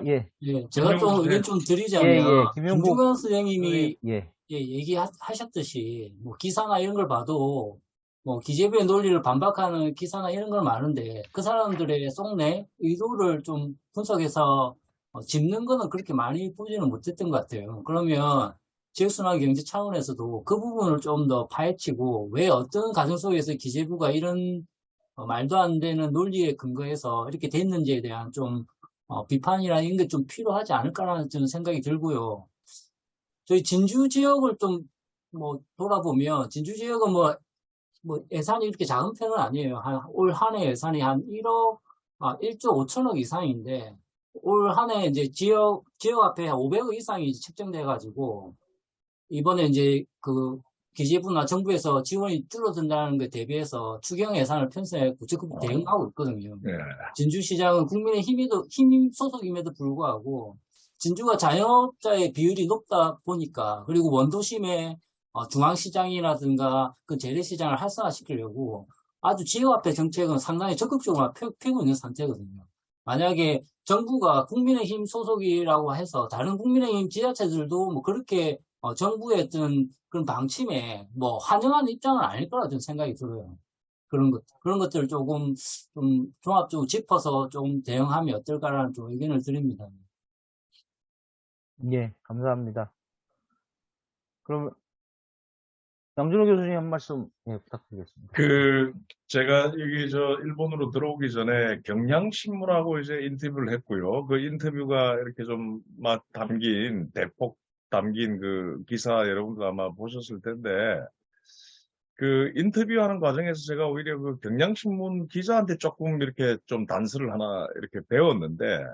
예. 예, 제가 좀 김용국 의견 좀 예, 드리자면, 김용국 김중현 선생님이 예. 얘기하셨듯이, 뭐, 기사나 이런 걸 봐도, 뭐, 기재부의 논리를 반박하는 기사나 이런 걸 많은데, 그 사람들의 속내 의도를 좀 분석해서 짚는 거는 그렇게 많이 보지는 못했던 것 같아요. 그러면, 지역순환 경제 차원에서도 그 부분을 좀 더 파헤치고, 왜 어떤 가정 속에서 기재부가 이런 말도 안 되는 논리에 근거해서 이렇게 됐는지에 대한 좀 비판이나 이런 게 좀 필요하지 않을까라는 저는 생각이 들고요. 저희 진주 지역을 좀 뭐 돌아보면 진주 지역은 뭐 예산이 이렇게 작은 편은 아니에요. 올 한 해 예산이 한 1조 5천억 이상인데 올 한 해 이제 지역 앞에 한 500억 이상이 책정돼 가지고 이번에 이제 기재부나 정부에서 지원이 줄어든다는 것 대비해서 추경 예산을 편성해 적극 대응하고 있거든요. 예. 진주시장은 국민의힘 소속임에도 불구하고 진주가 자영업자의 비율이 높다 보니까 그리고 원도심에 중앙시장이라든가 그 재래시장을 활성화시키려고 아주 지역 앞에 정책은 상당히 적극적으로 펴고 있는 상태거든요. 만약에 정부가 국민의힘 소속이라고 해서 다른 국민의힘 지자체들도 뭐 그렇게 정부의 어떤 그런 방침에 뭐 환영하는 입장은 아닐 거라 저는 생각이 들어요. 그런 것들을 조금 좀 종합적으로 짚어서 좀 대응하면 어떨까라는 좀 의견을 드립니다. 예, 감사합니다. 그럼 양준호 교수님 한 말씀 부탁드리겠습니다. 제가 여기 일본으로 들어오기 전에 경향신문하고 이제 인터뷰를 했고요. 그 인터뷰가 이렇게 좀 막 대폭 담긴 그 기사 여러분도 아마 보셨을 텐데, 그 인터뷰하는 과정에서 제가 오히려 그 경향신문 기자한테 조금 이렇게 좀 단서를 하나 이렇게 배웠는데,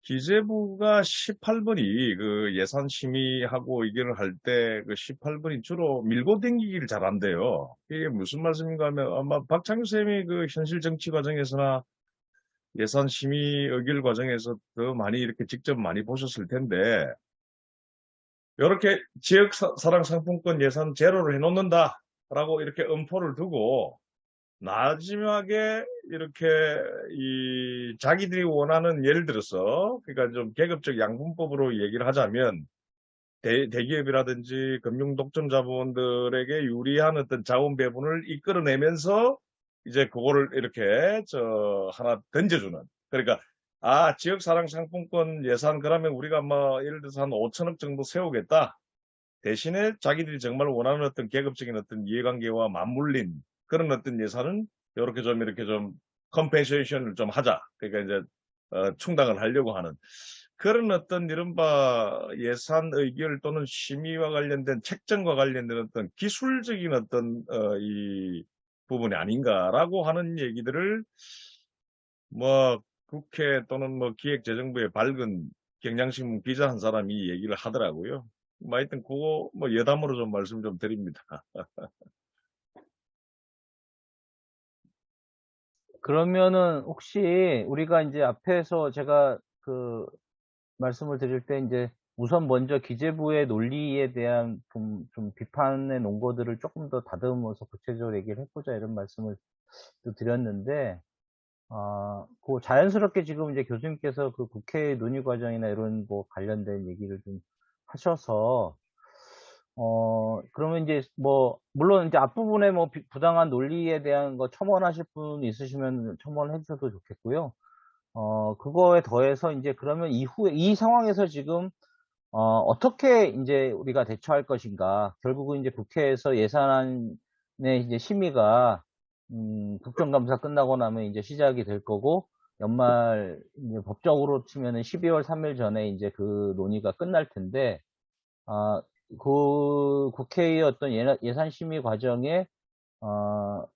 기재부가 18번이 그 예산 심의하고 의견을 할 때 그 18번이 주로 밀고 당기기를 잘 한대요. 이게 무슨 말씀인가 하면 아마 박창규 쌤이 그 현실 정치 과정에서나 예산 심의 의결 과정에서 더 많이 이렇게 직접 많이 보셨을 텐데, 이렇게 지역 사랑 상품권 예산 제로를 해놓는다라고 이렇게 엄포를 두고 마지막에 이렇게 자기들이 원하는, 예를 들어서 그러니까 좀 계급적 양분법으로 얘기를 하자면 대기업이라든지 금융 독점 자본들에게 유리한 어떤 자원 배분을 이끌어내면서 이제 그거를 이렇게 하나 던져주는, 그러니까 지역 사랑 상품권 예산 그러면 우리가 뭐 예를 들어서 한 5천억 정도 세우겠다. 대신에 자기들이 정말 원하는 어떤 계급적인 어떤 이해관계와 맞물린 그런 어떤 예산은 이렇게 좀 컴펜세이션을 좀 하자. 그러니까 이제 충당을 하려고 하는 그런 어떤 이른바 예산 의결 또는 심의와 관련된 책정과 관련된 어떤 기술적인 어떤 이 부분이 아닌가라고 하는 얘기들을 뭐 국회 또는 뭐 기획재정부의 밝은 경향신문 기자 한 사람이 얘기를 하더라고요. 하여튼 그거 뭐 여담으로 좀 말씀 좀 드립니다. 그러면은 혹시 우리가 이제 앞에서 제가 말씀을 드릴 때 이제 우선 먼저 기재부의 논리에 대한 좀 비판의 논거들을 조금 더 다듬어서 구체적으로 얘기를 해보자 이런 말씀을 또 드렸는데, 그 자연스럽게 지금 이제 교수님께서 그 국회 논의 과정이나 이런 뭐 관련된 얘기를 좀 하셔서, 그러면 이제 뭐, 물론 이제 앞부분에 뭐 부당한 논리에 대한 거 첨언하실 분 있으시면 첨언해 주셔도 좋겠고요. 그거에 더해서 이제 그러면 이후에, 이 상황에서 지금, 어떻게 이제 우리가 대처할 것인가. 결국은 이제 국회에서 예산안의 이제 심의가, 국정감사 끝나고 나면 이제 시작이 될 거고, 연말, 이제 법적으로 치면은 12월 3일 전에 이제 그 논의가 끝날 텐데, 그 국회의 어떤 예산 심의 과정에,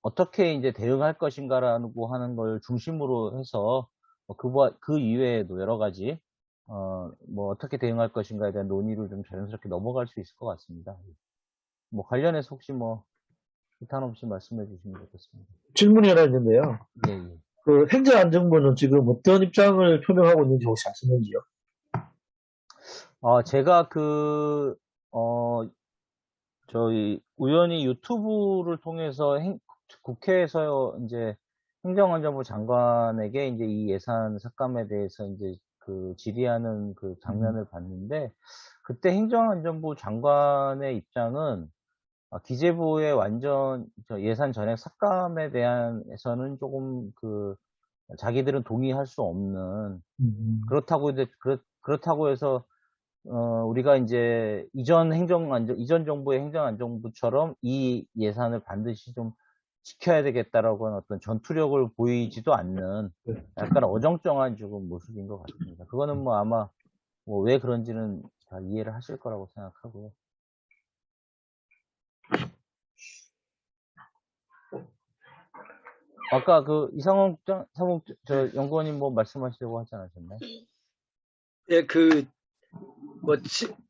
어떻게 이제 대응할 것인가라고 하는 걸 중심으로 해서, 그 이외에도 여러 가지, 뭐 어떻게 대응할 것인가에 대한 논의를 좀 자연스럽게 넘어갈 수 있을 것 같습니다. 뭐 관련해서 혹시 뭐 비탄 없이 말씀해 주시면 좋겠습니다. 질문이 하나 있는데요. 예, 예. 그 행정안전부는 지금 어떤 입장을 표명하고 있는지 혹시 아시는지요? 제가 저희 우연히 유튜브를 통해서 국회에서 이제 행정안전부 장관에게 이제 이 예산 삭감에 대해서 이제 그 질의하는 그 장면을 봤는데, 그때 행정안전부 장관의 입장은 기재부의 완전 예산 전액 삭감에 대해서는 조금 자기들은 동의할 수 없는, 그렇다고 해서 우리가 이제 이전 정부의 행정안전부처럼 이 예산을 반드시 좀 지켜야 되겠다라고 하는 어떤 전투력을 보이지도 않는 약간 어정쩡한 조금 모습인 것 같습니다. 그거는 뭐 아마 뭐 왜 그런지는 잘 이해를 하실 거라고 생각하고요. 아까 이상홍 연구원님 뭐 말씀하시려고 하지 않으셨나요? 예,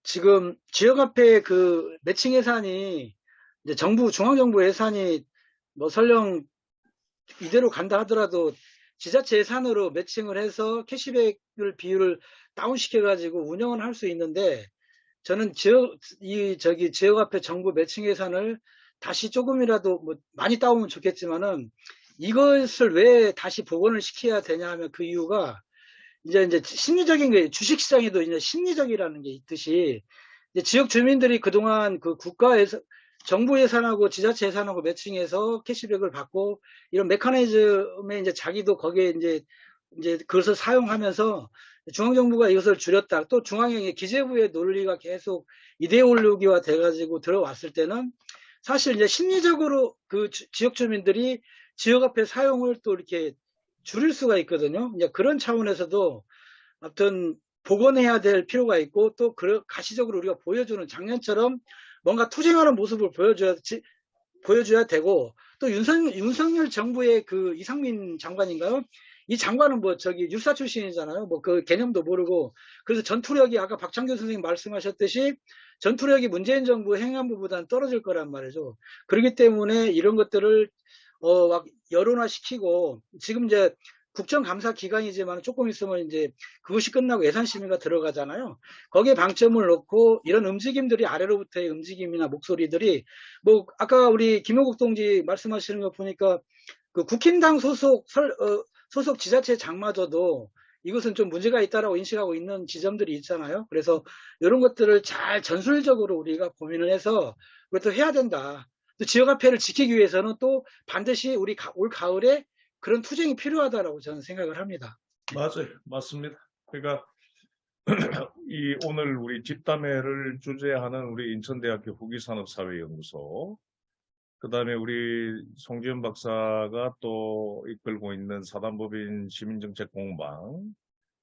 지금 지역화폐 그 매칭 예산이 이제 중앙정부 예산이 뭐 설령 이대로 간다 하더라도 지자체 예산으로 매칭을 해서 캐시백을 비율을 다운시켜가지고 운영을 할 수 있는데, 저는 지역화폐 정부 매칭 예산을 다시 조금이라도 뭐 많이 따오면 좋겠지만은 이것을 왜 다시 복원을 시켜야 되냐 하면 그 이유가 이제 심리적인 게, 주식시장에도 이제 심리적이라는 게 있듯이 이제 지역 주민들이 그동안 그 국가에서 정부 예산하고 지자체 예산하고 매칭해서 캐시백을 받고 이런 메커니즘에 이제 자기도 거기에 이제 그것을 사용하면서 중앙정부가 이것을 줄였다. 또 중앙의 기재부의 논리가 계속 이데올로기화 돼가지고 들어왔을 때는 사실 이제 심리적으로 그 지역 주민들이 지역화폐 사용을 또 이렇게 줄일 수가 있거든요. 이제 그런 차원에서도 어떤 복원해야 될 필요가 있고, 또 가시적으로 우리가 보여주는 작년처럼 뭔가 투쟁하는 모습을 보여줘야 되고, 또 윤석열 정부의 그 이상민 장관인가요? 이 장관은 뭐 율사 출신이잖아요. 뭐 그 개념도 모르고. 그래서 전투력이 아까 박창규 선생님 말씀하셨듯이 전투력이 문재인 정부 행안부보다는 떨어질 거란 말이죠. 그렇기 때문에 이런 것들을 막 여론화시키고, 지금 이제 국정감사 기간이지만 조금 있으면 이제 그것이 끝나고 예산심의가 들어가잖아요. 거기에 방점을 놓고 이런 움직임들이, 아래로부터의 움직임이나 목소리들이 뭐 아까 우리 김효국 동지 말씀하시는 거 보니까 그 국힘당 소속 지자체 장마저도 이것은 좀 문제가 있다라고 인식하고 있는 지점들이 있잖아요. 그래서 이런 것들을 잘 전술적으로 우리가 고민을 해서 그것도 해야 된다. 또 지역화폐를 지키기 위해서는 또 반드시 우리 올 가을에 그런 투쟁이 필요하다라고 저는 생각을 합니다. 맞아요. 맞습니다. 그러니까 오늘 우리 집담회를 주재하는 우리 인천대학교 후기산업사회연구소, 그다음에 우리 송지현 박사가 또 이끌고 있는 사단법인 시민정책공방,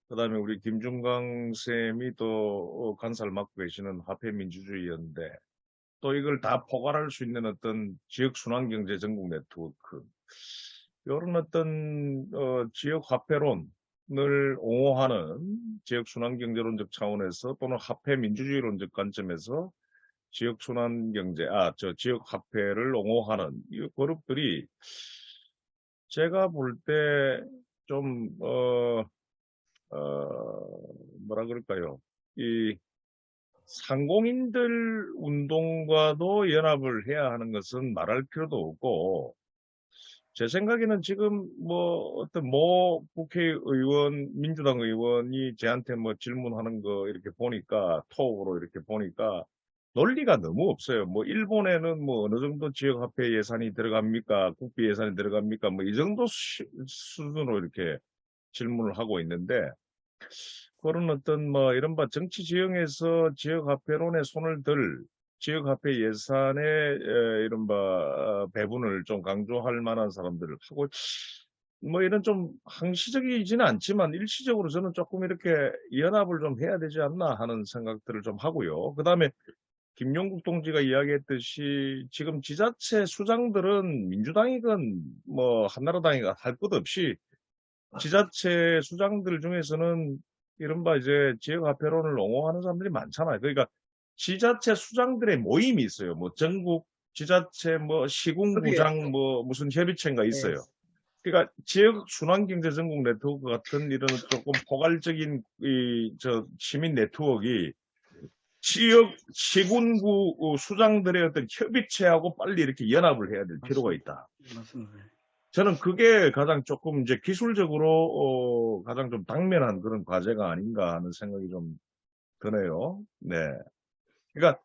그다음에 우리 김중강 쌤이 또 간사를 맡고 계시는 화폐민주주의연대, 또 이걸 다 포괄할 수 있는 어떤 지역순환경제 전국 네트워크, 이런 어떤 지역 화폐론을 옹호하는 지역순환경제론적 차원에서 또는 화폐민주주의론적 관점에서 지역순환경제, 지역 화폐를 옹호하는 이 그룹들이 제가 볼 때 좀 뭐라 그럴까요? 상공인들 운동과도 연합을 해야 하는 것은 말할 필요도 없고, 제 생각에는 지금 뭐 어떤 모 국회의원, 민주당 의원이 저한테 뭐 질문하는 거 이렇게 보니까, 톡으로 이렇게 보니까 논리가 너무 없어요. 뭐 일본에는 뭐 어느 정도 지역화폐 예산이 들어갑니까? 국비 예산이 들어갑니까? 뭐 이 정도 수준으로 이렇게 질문을 하고 있는데, 그런 어떤 뭐 이른바 정치 지형에서 지역화폐론에 손을 들 지역화폐 예산의 이른바 배분을 좀 강조할 만한 사람들을 하고, 뭐 이런 좀 항시적이지는 않지만 일시적으로 저는 조금 이렇게 연합을 좀 해야 되지 않나 하는 생각들을 좀 하고요. 그 다음에 김용국 동지가 이야기했듯이 지금 지자체 수장들은 민주당이건 뭐 한나라당이건 할 것 없이 지자체 수장들 중에서는 이른바 이제 지역화폐론을 옹호하는 사람들이 많잖아요. 그러니까 지자체 수장들의 모임이 있어요. 뭐 전국 지자체 뭐 시군구장 뭐 무슨 협의체인가 있어요. 그러니까 지역 순환경제 전국 네트워크 같은 이런 조금 포괄적인 시민 네트워크가 지역 시군구 수장들의 어떤 협의체하고 빨리 이렇게 연합을 해야 될 필요가 있다. 맞습니다. 저는 그게 가장 조금 이제 기술적으로 가장 좀 당면한 그런 과제가 아닌가 하는 생각이 좀 드네요. 네. 그러니까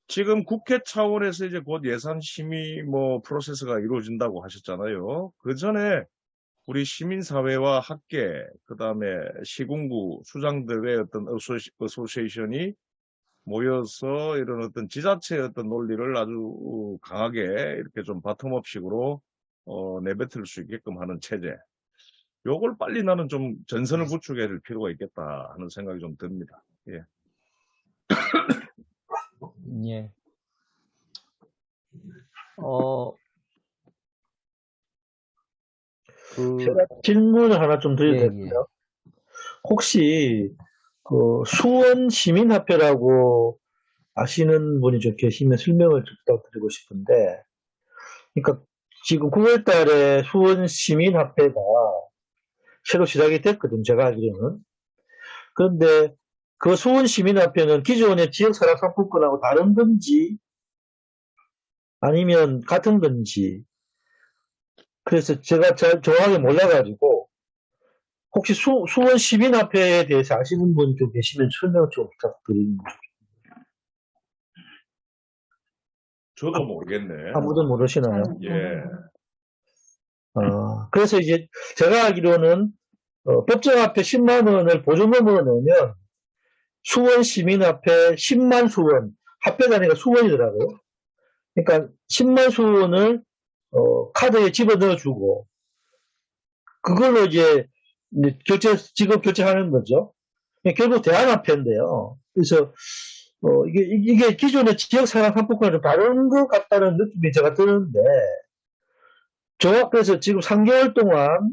지금 국회 차원에서 이제 곧 예산 심의 뭐 프로세스가 이루어진다고 하셨잖아요. 그 전에 우리 시민사회와 학계, 그 다음에 시군구 수장들의 어떤 어소시에이션이 모여서 이런 어떤 지자체의 어떤 논리를 아주 강하게 이렇게 좀 바텀업식으로 내뱉을 수 있게끔 하는 체제. 요걸 빨리 나는 좀 전선을 구축해야 될 필요가 있겠다 하는 생각이 좀 듭니다. 예. 예. 제가 질문을 하나 좀 드려도 예, 될까요? 혹시 그 수원 시민화폐라고 아시는 분이 좀 계시면 설명을 좀 부탁드리고 싶은데, 그러니까 지금 9월 달에 수원 시민화폐가 새로 시작이 됐거든, 제가 알기로는. 그런데 그 수원 시민화폐는 기존의 지역사랑 상품권하고 다른 건지 아니면 같은 건지, 그래서 제가 잘 정확하게 몰라가지고 혹시 수원 시민화폐에 대해서 아시는 분이 좀 계시면 설명 좀 부탁드립니다. 저도 모르겠네. 아무도 모르시나요? 예. 그래서 이제 제가 알기로는 법정화폐 10만 원을 보증금으로 내면 수원 시민화폐 10만 수원, 화폐 단위가 수원이더라고요. 그러니까 10만 수원을 카드에 집어넣어주고 그걸로 이제 지급 결제하는 거죠. 결국 대안화폐인데요. 그래서 이게 기존의 지역사랑 상품권과 다른 것 같다는 느낌이 제가 드는데, 그래서 지금 3개월 동안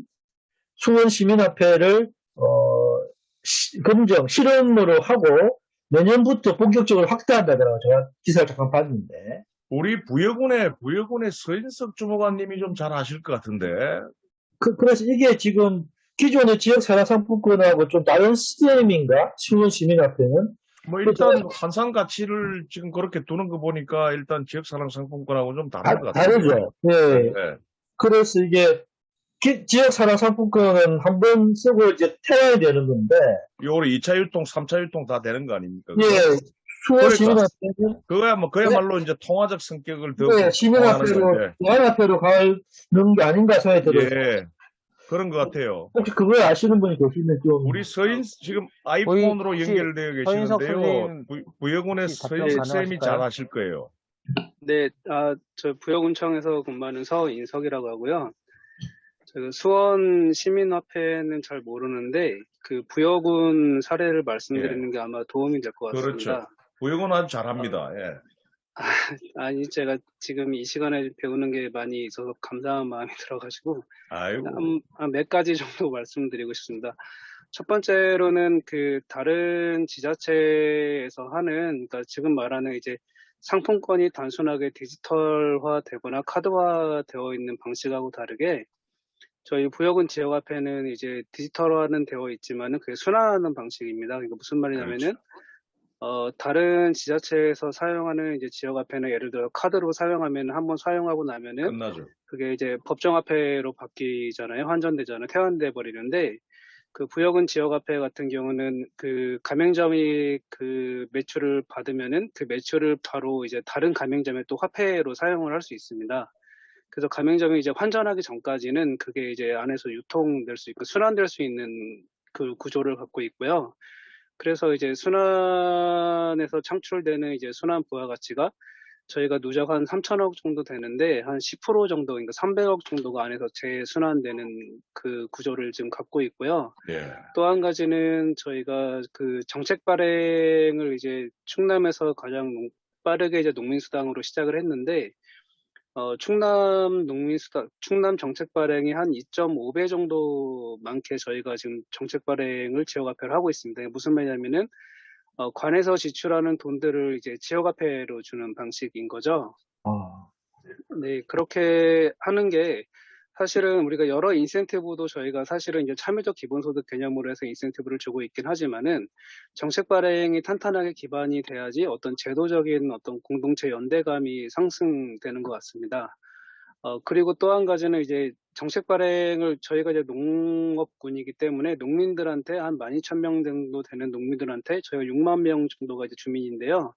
수원 시민화폐를 검정 실험으로 하고 내년부터 본격적으로 확대한다더라고요. 제가 기사를 잠깐 봤는데. 우리 부여군의 서인석 주무관님이 좀 잘 아실 것 같은데. 그래서 이게 지금 기존의 지역사랑 상품권하고 좀 다른 시스템인가? 수원 시민화폐는? 뭐 일단 환산 가치를 지금 그렇게 두는 거 보니까 일단 지역사랑 상품권하고 좀 다른 것 같아요. 다르죠. 네. 네. 그래서 이게 지역사랑 상품권은 한 번 쓰고 이제 태워야 되는 건데. 요거는 2차 유통, 3차 유통 다 되는 거 아닙니까? 예. 수원 시민화폐는 그야말로 이제 통화적 성격을 더. 네, 시민화폐로, 대안화폐로 가는 게 아닌가 생각이 들어요. 예. 그런 것 같아요. 혹시 그걸 아시는 분이 계시면 좀. 우리 지금 아이폰으로 연결되어 계시는데요. 부여군의 서인석 쌤이 잘 아실 거예요. 네, 저 부여군청에서 근무하는 서인석이라고 하고요. 저 수원 시민화폐는 잘 모르는데 그 부여군 사례를 말씀드리는 게 아마 도움이 될 것 같습니다. 그렇죠. 부여군 아주 잘합니다. 예. 아니 제가 지금 이 시간에 배우는 게 많이 있어서 감사한 마음이 들어가지고 몇 가지 정도 말씀드리고 싶습니다. 첫 번째로는 그 다른 지자체에서 하는, 그러니까 지금 말하는 이제 상품권이 단순하게 디지털화 되거나 카드화 되어 있는 방식하고 다르게 저희 부여군 지역화폐는 이제 디지털화는 되어 있지만은 그게 순환하는 방식입니다. 그러니까 무슨 말이냐면은 다른 지자체에서 사용하는 이제 지역화폐는 예를 들어 카드로 사용하면 한번 사용하고 나면은 끝나죠. 그게 이제 법정화폐로 바뀌잖아요. 환전되잖아요. 퇴환돼 버리는데 그 부여금 지역화폐 같은 경우는 그 가맹점이 그 매출을 받으면은 그 매출을 바로 이제 다른 가맹점에 또 화폐로 사용을 할 수 있습니다. 그래서 가맹점이 이제 환전하기 전까지는 그게 이제 안에서 유통될 수 있고 순환될 수 있는 그 구조를 갖고 있고요. 그래서 이제 순환에서 창출되는 이제 순환 부가가치가 저희가 누적 한 3천억 정도 되는데 한 10% 정도, 그러니까 300억 정도가 안에서 재순환되는 그 구조를 지금 갖고 있고요. 예. 또 한 가지는 저희가 그 정책 발행을 이제 충남에서 가장 빠르게 이제 농민수당으로 시작을 했는데 충남 정책 발행이 한 2.5배 정도 많게 저희가 지금 정책 발행을 지역화폐로 하고 있습니다. 무슨 말이냐면은 관에서 지출하는 돈들을 이제 지역화폐로 주는 방식인 거죠. 네, 그렇게 하는 게 사실은 우리가 여러 인센티브도 저희가 사실은 이제 참여적 기본소득 개념으로 해서 인센티브를 주고 있긴 하지만은 정책 발행이 탄탄하게 기반이 돼야지 어떤 제도적인 어떤 공동체 연대감이 상승되는 것 같습니다. 그리고 또 한 가지는 이제 정책 발행을 저희가 이제 농업군이기 때문에 농민들한테 한 12,000명 정도 되는 농민들한테 저희가 6만 명 정도가 이제 주민인데요.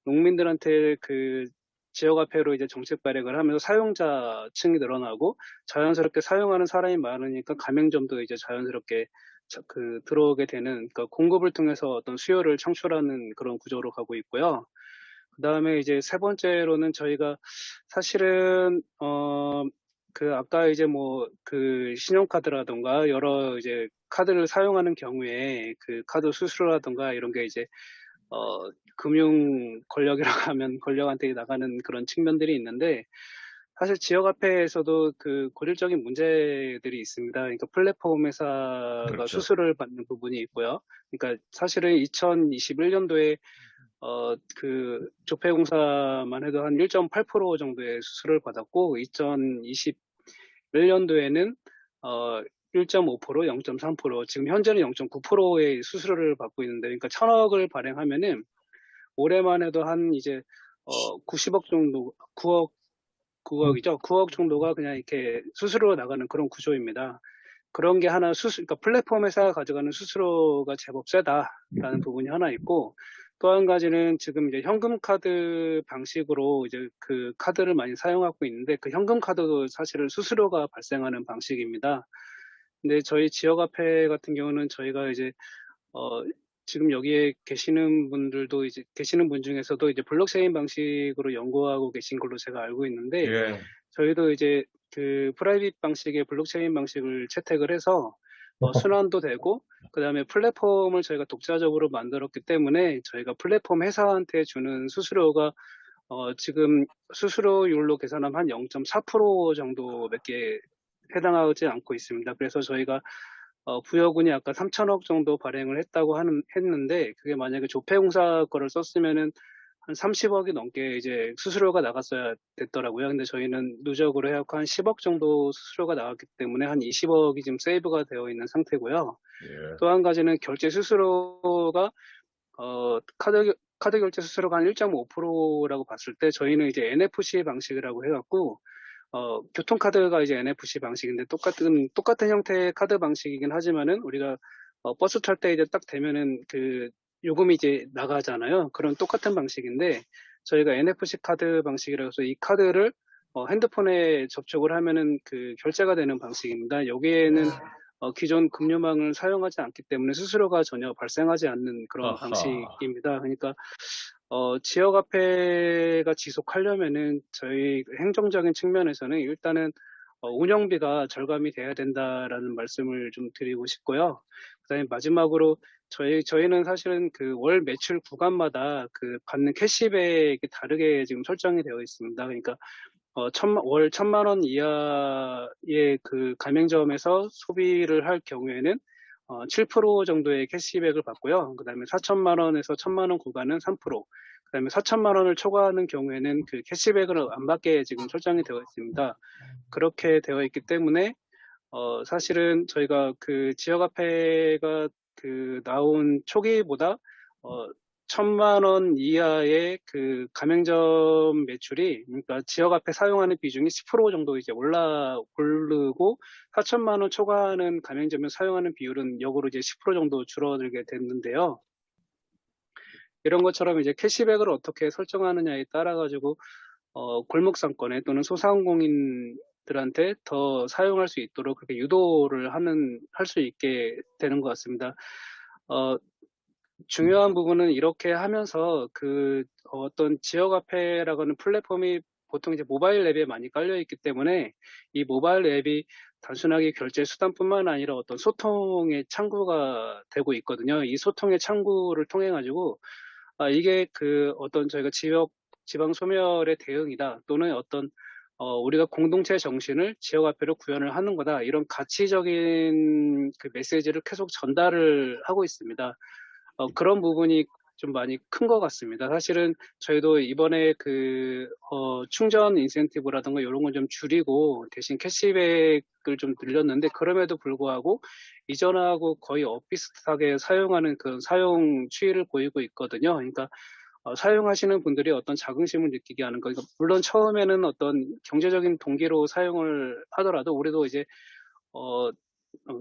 농민들한테 그 지역화폐로 이제 정책 발행을 하면서 사용자층이 늘어나고 자연스럽게 사용하는 사람이 많으니까 가맹점도 이제 자연스럽게 들어오게 되는, 그러니까 공급을 통해서 어떤 수요를 창출하는 그런 구조로 가고 있고요. 그 다음에 이제 세 번째로는 저희가 사실은 아까 이제 뭐 그 신용카드라던가 여러 이제 카드를 사용하는 경우에 그 카드 수수료라던가 이런 게 이제 금융 권력이라고 하면 권력한테 나가는 그런 측면들이 있는데 사실 지역화폐에서도 그 고질적인 문제들이 있습니다. 그러니까 플랫폼 회사가 그렇죠. 수수료를 받는 부분이 있고요. 그러니까 사실은 2021년도에 그 조폐공사만 해도 한 1.8% 정도의 수수료를 받았고 2021년도에는 1.5%, 0.3%, 지금 현재는 0.9%의 수수료를 받고 있는데, 그러니까 1,000억을 발행하면은 올해만 해도 한 이제 90억 정도, 9억이죠. 9억 정도가 그냥 이렇게 수수료로 나가는 그런 구조입니다. 그런 게 하나 그러니까 플랫폼 회사가 가져가는 수수료가 제법 세다라는 부분이 하나 있고, 또 한 가지는 지금 이제 현금 카드 방식으로 이제 그 카드를 많이 사용하고 있는데 그 현금 카드도 사실은 수수료가 발생하는 방식입니다. 근데 저희 지역화폐 같은 경우는 저희가 이제 지금 여기에 계시는 분들도 이제 계시는 분 중에서도 이제 블록체인 방식으로 연구하고 계신 걸로 제가 알고 있는데 예. 저희도 이제 그 프라이빗 방식의 블록체인 방식을 채택을 해서 순환도 되고 그다음에 플랫폼을 저희가 독자적으로 만들었기 때문에 저희가 플랫폼 회사한테 주는 수수료가 지금 수수료율로 계산하면 한 0.4% 정도밖에 해당하지 않고 있습니다. 그래서 저희가 부여군이 아까 3천억 정도 발행을 했다고 했는데 그게 만약에 조폐공사 거를 썼으면은 한 30억이 넘게 이제 수수료가 나갔어야 됐더라고요. 근데 저희는 누적으로 해갖고 한 10억 정도 수수료가 나왔기 때문에 한 20억이 지금 세이브가 되어 있는 상태고요. 예. 또 한 가지는 결제 수수료가 카드 결제 수수료가 한 1.5%라고 봤을 때 저희는 이제 NFC 방식이라고 해갖고 교통카드가 이제 NFC 방식인데 똑같은 형태의 카드 방식이긴 하지만은 우리가 버스 탈 때 이제 딱 되면은 그 요금이 이제 나가잖아요. 그런 똑같은 방식인데 저희가 NFC 카드 방식이라고 해서 이 카드를 핸드폰에 접촉을 하면은 그 결제가 되는 방식입니다. 여기에는 기존 금융망을 사용하지 않기 때문에 수수료가 전혀 발생하지 않는 그런 아하. 방식입니다. 그러니까 지역화폐가 지속하려면은 저희 행정적인 측면에서는 일단은 운영비가 절감이 돼야 된다라는 말씀을 좀 드리고 싶고요. 그다음에 마지막으로 저희는 사실은 그 월 매출 구간마다 그 받는 캐시백이 다르게 지금 설정이 되어 있습니다. 그러니까 월 1,000만 원 이하의 그 가맹점에서 소비를 할 경우에는 7% 정도의 캐시백을 받고요. 그다음에 4천만 원에서 1,000만 원 구간은 3%, 그다음에 4천만 원을 초과하는 경우에는 그 캐시백을 안 받게 지금 설정이 되어 있습니다. 그렇게 되어 있기 때문에 사실은 저희가 그 지역화폐가 그 나온 초기보다 1,000만 원 이하의 그 가맹점 매출이, 그러니까 지역 화폐 사용하는 비중이 10% 정도 이제 오르고 4,000만 원 초과하는 가맹점을 사용하는 비율은 역으로 이제 10% 정도 줄어들게 됐는데요. 이런 것처럼 이제 캐시백을 어떻게 설정하느냐에 따라 가지고 골목 상권에 또는 소상공인들한테 더 사용할 수 있도록 그렇게 유도를 할 수 있게 되는 것 같습니다. 중요한 부분은 이렇게 하면서 어떤 지역화폐라고 하는 플랫폼이 보통 이제 모바일 앱에 많이 깔려 있기 때문에 이 모바일 앱이 단순하게 결제 수단뿐만 아니라 어떤 소통의 창구가 되고 있거든요. 이 소통의 창구를 통해 가지고 이게 어떤 저희가 지방 소멸의 대응이다, 또는 어떤 우리가 공동체 정신을 지역화폐로 구현을 하는 거다, 이런 가치적인 그 메시지를 계속 전달을 하고 있습니다. 그런 부분이 좀 많이 큰 것 같습니다. 사실은 저희도 이번에 충전 인센티브라든가 이런 걸 좀 줄이고 대신 캐시백을 좀 늘렸는데, 그럼에도 불구하고 이전하고 거의 엇비슷하게 사용하는 그런 사용 추이를 보이고 있거든요. 그러니까 사용하시는 분들이 어떤 자긍심을 느끼게 하는 거. 그러니까 물론 처음에는 어떤 경제적인 동기로 사용을 하더라도 우리도 이제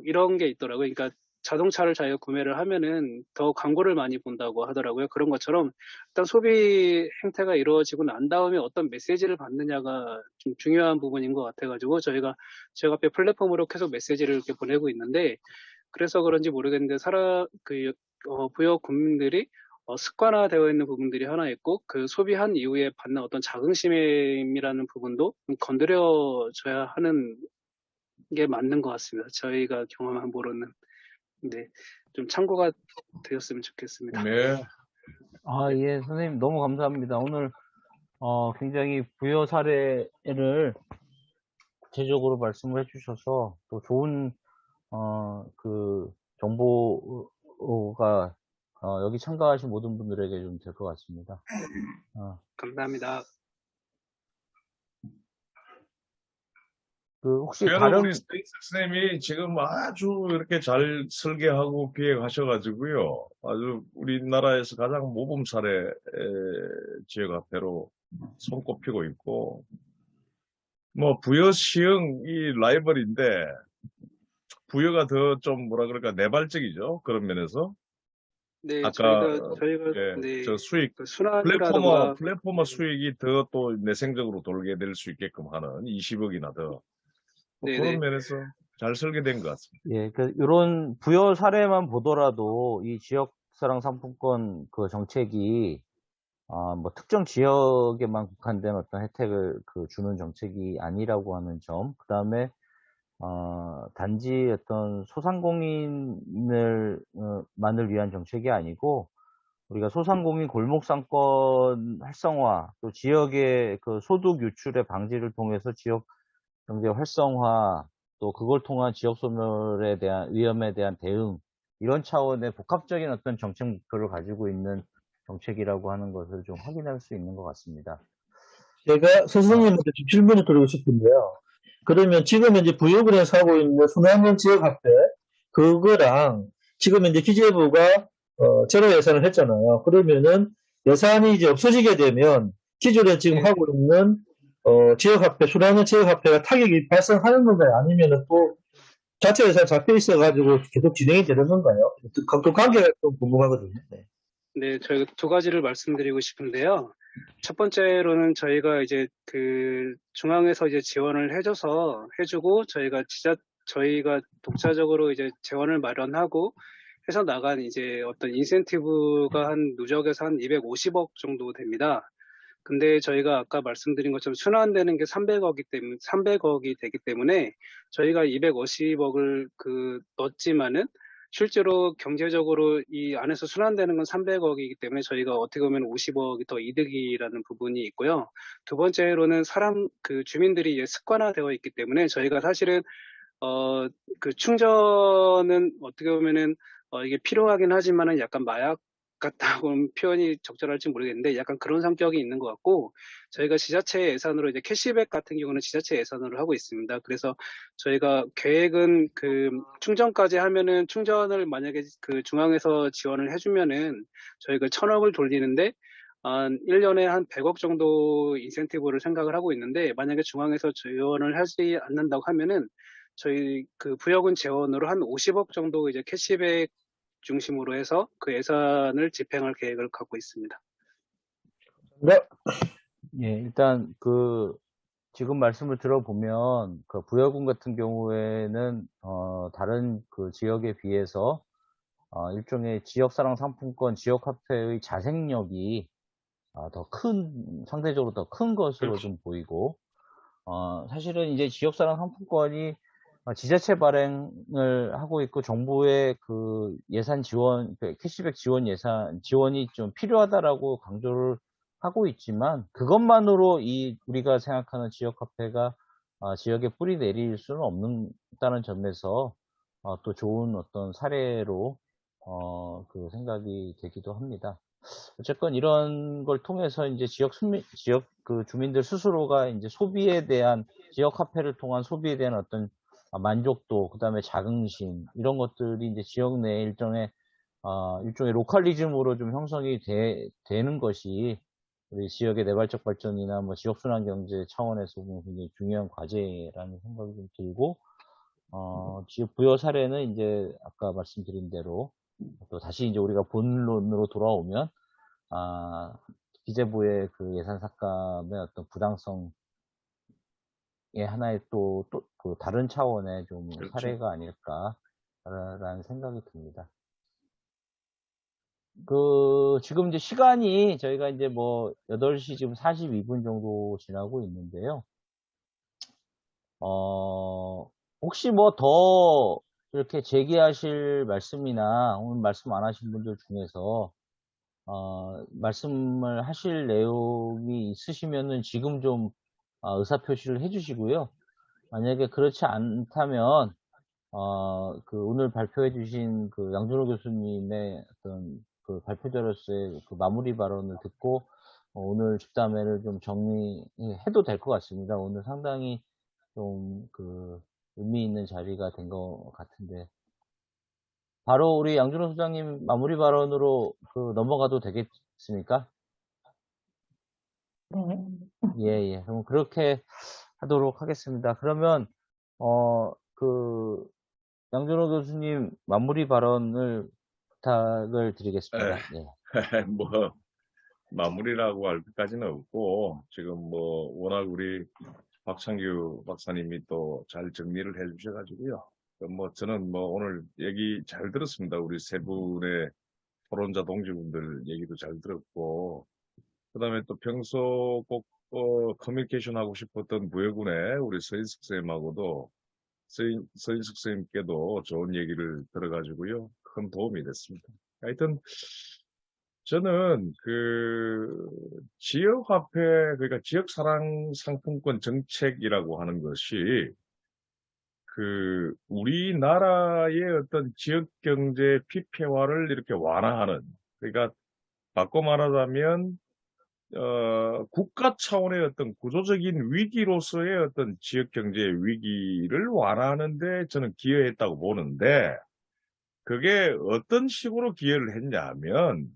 이런 게 있더라고요. 그러니까 자동차를 자기가 구매를 하면은 더 광고를 많이 본다고 하더라고요. 그런 것처럼 일단 소비 행태가 이루어지고 난 다음에 어떤 메시지를 받느냐가 좀 중요한 부분인 것 같아가지고 저희가 지역화폐 플랫폼으로 계속 메시지를 이렇게 보내고 있는데, 그래서 그런지 모르겠는데 부여 국민들이 습관화되어 있는 부분들이 하나 있고, 그 소비한 이후에 받는 어떤 자긍심이라는 부분도 건드려줘야 하는 게 맞는 것 같습니다. 저희가 경험한 바로는. 네, 좀 참고가 되었으면 좋겠습니다. 네. 예, 선생님 너무 감사합니다. 오늘 굉장히 부여 사례를 구체적으로 말씀을 해주셔서 또 좋은 그 정보가 여기 참가하신 모든 분들에게 좀 될 것 같습니다. 감사합니다. 혹시 우리 스테이스 선생님이 지금 아주 이렇게 잘 설계하고 기획하셔가지고요. 아주 우리나라에서 가장 모범 사례 지역화폐로 손꼽히고 있고, 뭐 부여 시흥 이 라이벌인데 부여가 더 좀 뭐라 그럴까 내발적이죠. 그런 면에서. 네, 아까 저희가 네, 저 수익 순환이라든가 플랫포머 수익이 더 또 내생적으로 돌게 될 수 있게끔 하는 20억이나 더. 그런 면에서 잘 설계된 것 같습니다. 예, 이런 부여 사례만 보더라도 이 지역사랑 상품권 그 정책이 뭐 특정 지역에만 국한된 어떤 혜택을 주는 정책이 아니라고 하는 점, 그 다음에 단지 어떤 소상공인을 만을 위한 정책이 아니고 우리가 소상공인 골목상권 활성화, 또 지역의 그 소득 유출의 방지를 통해서 지역 경제 활성화, 또 그걸 통한 지역 소멸에 대한 위험에 대한 대응, 이런 차원의 복합적인 어떤 정책 목표를 가지고 있는 정책이라고 하는 것을 좀 확인할 수 있는 것 같습니다. 제가 선생님한테 좀 질문을 드리고 싶은데요. 그러면 지금 현재 부여을 해서 하고 있는 순환형 지역화폐, 그거랑 지금 현재 기재부가 제로 예산을 했잖아요. 그러면은 예산이 이제 없어지게 되면 기존에 지금 하고 있는 지역화폐, 순환형 지역화폐가 타격이 발생하는 건가요? 아니면은 또 자체 예산 잡혀 있어가지고 계속 진행이 되는 건가요? 그 관계가 좀 궁금하거든요. 네, 저희가 두 가지를 말씀드리고 싶은데요. 첫 번째로는 저희가 이제 중앙에서 이제 지원을 해주고 저희가 독자적으로 이제 재원을 마련하고 해서 나간 이제 어떤 인센티브가 누적해서 한 250억 정도 됩니다. 근데 저희가 아까 말씀드린 것처럼 순환되는 게 300억이 되기 때문에 저희가 250억을 넣었지만은 실제로 경제적으로 이 안에서 순환되는 건 300억이기 때문에 저희가 어떻게 보면 50억이 더 이득이라는 부분이 있고요. 두 번째로는 주민들이 습관화되어 있기 때문에 저희가 사실은 충전은 어떻게 보면은 이게 필요하긴 하지만은 약간 마약 같다고는 표현이 적절할지 모르겠는데 약간 그런 성격이 있는 것 같고 저희가 지자체 예산으로 이제 캐시백 같은 경우는 지자체 예산으로 하고 있습니다. 그래서 저희가 계획은 그 충전까지 하면은 충전을 만약에 그 중앙에서 지원을 해주면은 저희가 1,000억을 돌리는데 한 1년에 한 100억 정도 인센티브를 생각을 하고 있는데 만약에 중앙에서 지원을 하지 않는다고 하면은 저희 그 부여군 재원으로 한 50억 정도 이제 캐시백 중심으로 해서 그 예산을 집행할 계획을 갖고 있습니다. 네. 예, 일단 지금 말씀을 들어보면 그 부여군 같은 경우에는 다른 그 지역에 비해서 일종의 지역사랑 상품권 지역화폐의 자생력이 상대적으로 더 큰 것으로 좀 보이고 사실은 이제 지역사랑 상품권이 지자체 발행을 하고 있고 정부의 그 예산 지원, 캐시백 지원이 좀 필요하다라고 강조를 하고 있지만 그것만으로 우리가 생각하는 지역화폐가 지역에 뿌리 내릴 수는 없다는 점에서 또 좋은 어떤 사례로 그 생각이 되기도 합니다. 어쨌건 이런 걸 통해서 이제 지역 그 주민들 스스로가 이제 지역 화폐를 통한 소비에 대한 어떤 만족도, 그 다음에 자긍심, 이런 것들이 이제 지역 내 일종의 로컬리즘으로 좀 형성이 되는 것이 우리 지역의 내발적 발전이나 뭐 지역 순환 경제 차원에서 보면 굉장히 중요한 과제라는 생각이 좀 들고, 지역 부여 사례는 이제 아까 말씀드린 대로 또 다시 이제 우리가 본론으로 돌아오면 기재부의 그 예산 삭감의 어떤 부당성의 하나의 그 다른 차원의 좀 그렇죠. 사례가 아닐까라는 생각이 듭니다. 지금 이제 시간이 저희가 이제 뭐 8시 지금 42분 정도 지나고 있는데요. 혹시 뭐 더 이렇게 제기하실 말씀이나 오늘 말씀 안 하신 분들 중에서 말씀을 하실 내용이 있으시면은 지금 좀 의사표시를 해주시고요. 만약에 그렇지 않다면 오늘 발표해 주신 그 양준호 교수님의 어떤 그 발표자로서의 그 마무리 발언을 듣고 오늘 집담회를 좀 정리해도 될 것 같습니다. 오늘 상당히 좀 의미 있는 자리가 된 것 같은데 바로 우리 양준호 소장님 마무리 발언으로 넘어가도 되겠습니까? 예. 그럼 그렇게 하도록 하겠습니다. 그러면 양준호 교수님 마무리 발언을 부탁을 드리겠습니다. 예. 뭐 마무리라고 할 것까지는 없고 지금 뭐 워낙 우리 박창규 박사님이 또 잘 정리를 해주셔가지고요. 뭐 저는 뭐 오늘 얘기 잘 들었습니다. 우리 세 분의 토론자 동지분들 얘기도 잘 들었고 그다음에 또 평소 꼭 커뮤니케이션 하고 싶었던 부여군의 우리 서인숙 쌤하고도 서인숙 쌤께도 좋은 얘기를 들어가지고요. 큰 도움이 됐습니다. 하여튼 저는 지역화폐, 그러니까 지역사랑 상품권 정책이라고 하는 것이 우리나라의 어떤 지역경제 피폐화를 이렇게 완화하는, 그러니까 바꿔 말하자면 국가 차원의 어떤 구조적인 위기로서의 어떤 지역경제의 위기를 완화하는 데 저는 기여했다고 보는데 그게 어떤 식으로 기여를 했냐면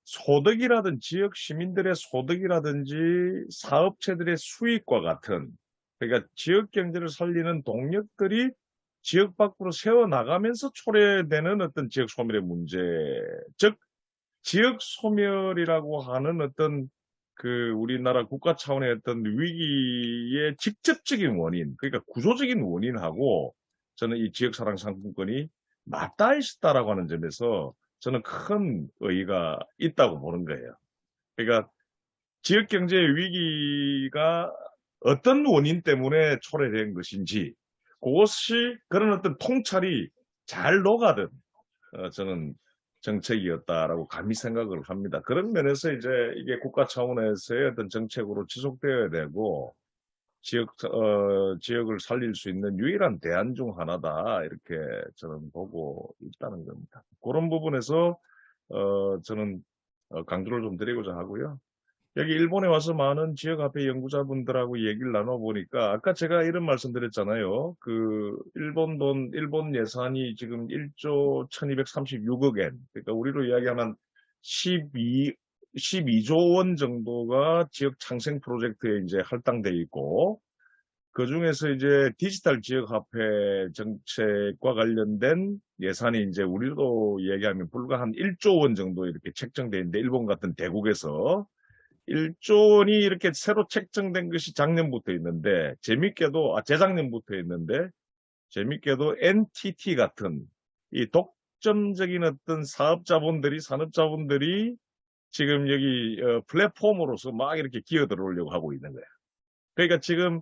소득이라든지 지역 시민들의 소득이라든지 사업체들의 수익과 같은 그러니까 지역 경제를 살리는 동력들이 지역 밖으로 세워나가면서 초래되는 어떤 지역 소멸의 문제, 즉 지역 소멸이라고 하는 어떤 우리나라 국가 차원의 어떤 위기의 직접적인 원인, 그러니까 구조적인 원인하고 저는 이 지역사랑 상품권이 맞닿아 있었다라고 하는 점에서 저는 큰 의의가 있다고 보는 거예요. 그러니까 지역경제의 위기가 어떤 원인 때문에 초래된 것인지 그것이 그런 어떤 통찰이 잘 녹아든 저는 정책이었다라고 감히 생각을 합니다. 그런 면에서 이제 이게 국가 차원에서의 어떤 정책으로 지속되어야 되고 지역을 살릴 수 있는 유일한 대안 중 하나다 이렇게 저는 보고 있다는 겁니다. 그런 부분에서 저는 강조를 좀 드리고자 하고요. 여기 일본에 와서 많은 지역화폐 연구자분들하고 얘기를 나눠보니까 아까 제가 이런 말씀 드렸잖아요. 그 일본 예산이 지금 1조 1236억 엔. 그러니까 우리로 이야기하면 12조 원 정도가 지역 창생 프로젝트에 이제 할당돼 있고 그 중에서 이제 디지털 지역화폐 정책과 관련된 예산이 이제 우리로 얘기하면 불과 한 1조 원 정도 이렇게 책정돼 있는데 일본 같은 대국에서 1조 원이 이렇게 새로 책정된 것이 작년부터 있는데 재작년부터 있는데 재밌게도 NTT 같은 이 독점적인 어떤 산업자본들이 지금 여기 플랫폼으로서 막 이렇게 기어 들어오려고 하고 있는 거예요. 그러니까 지금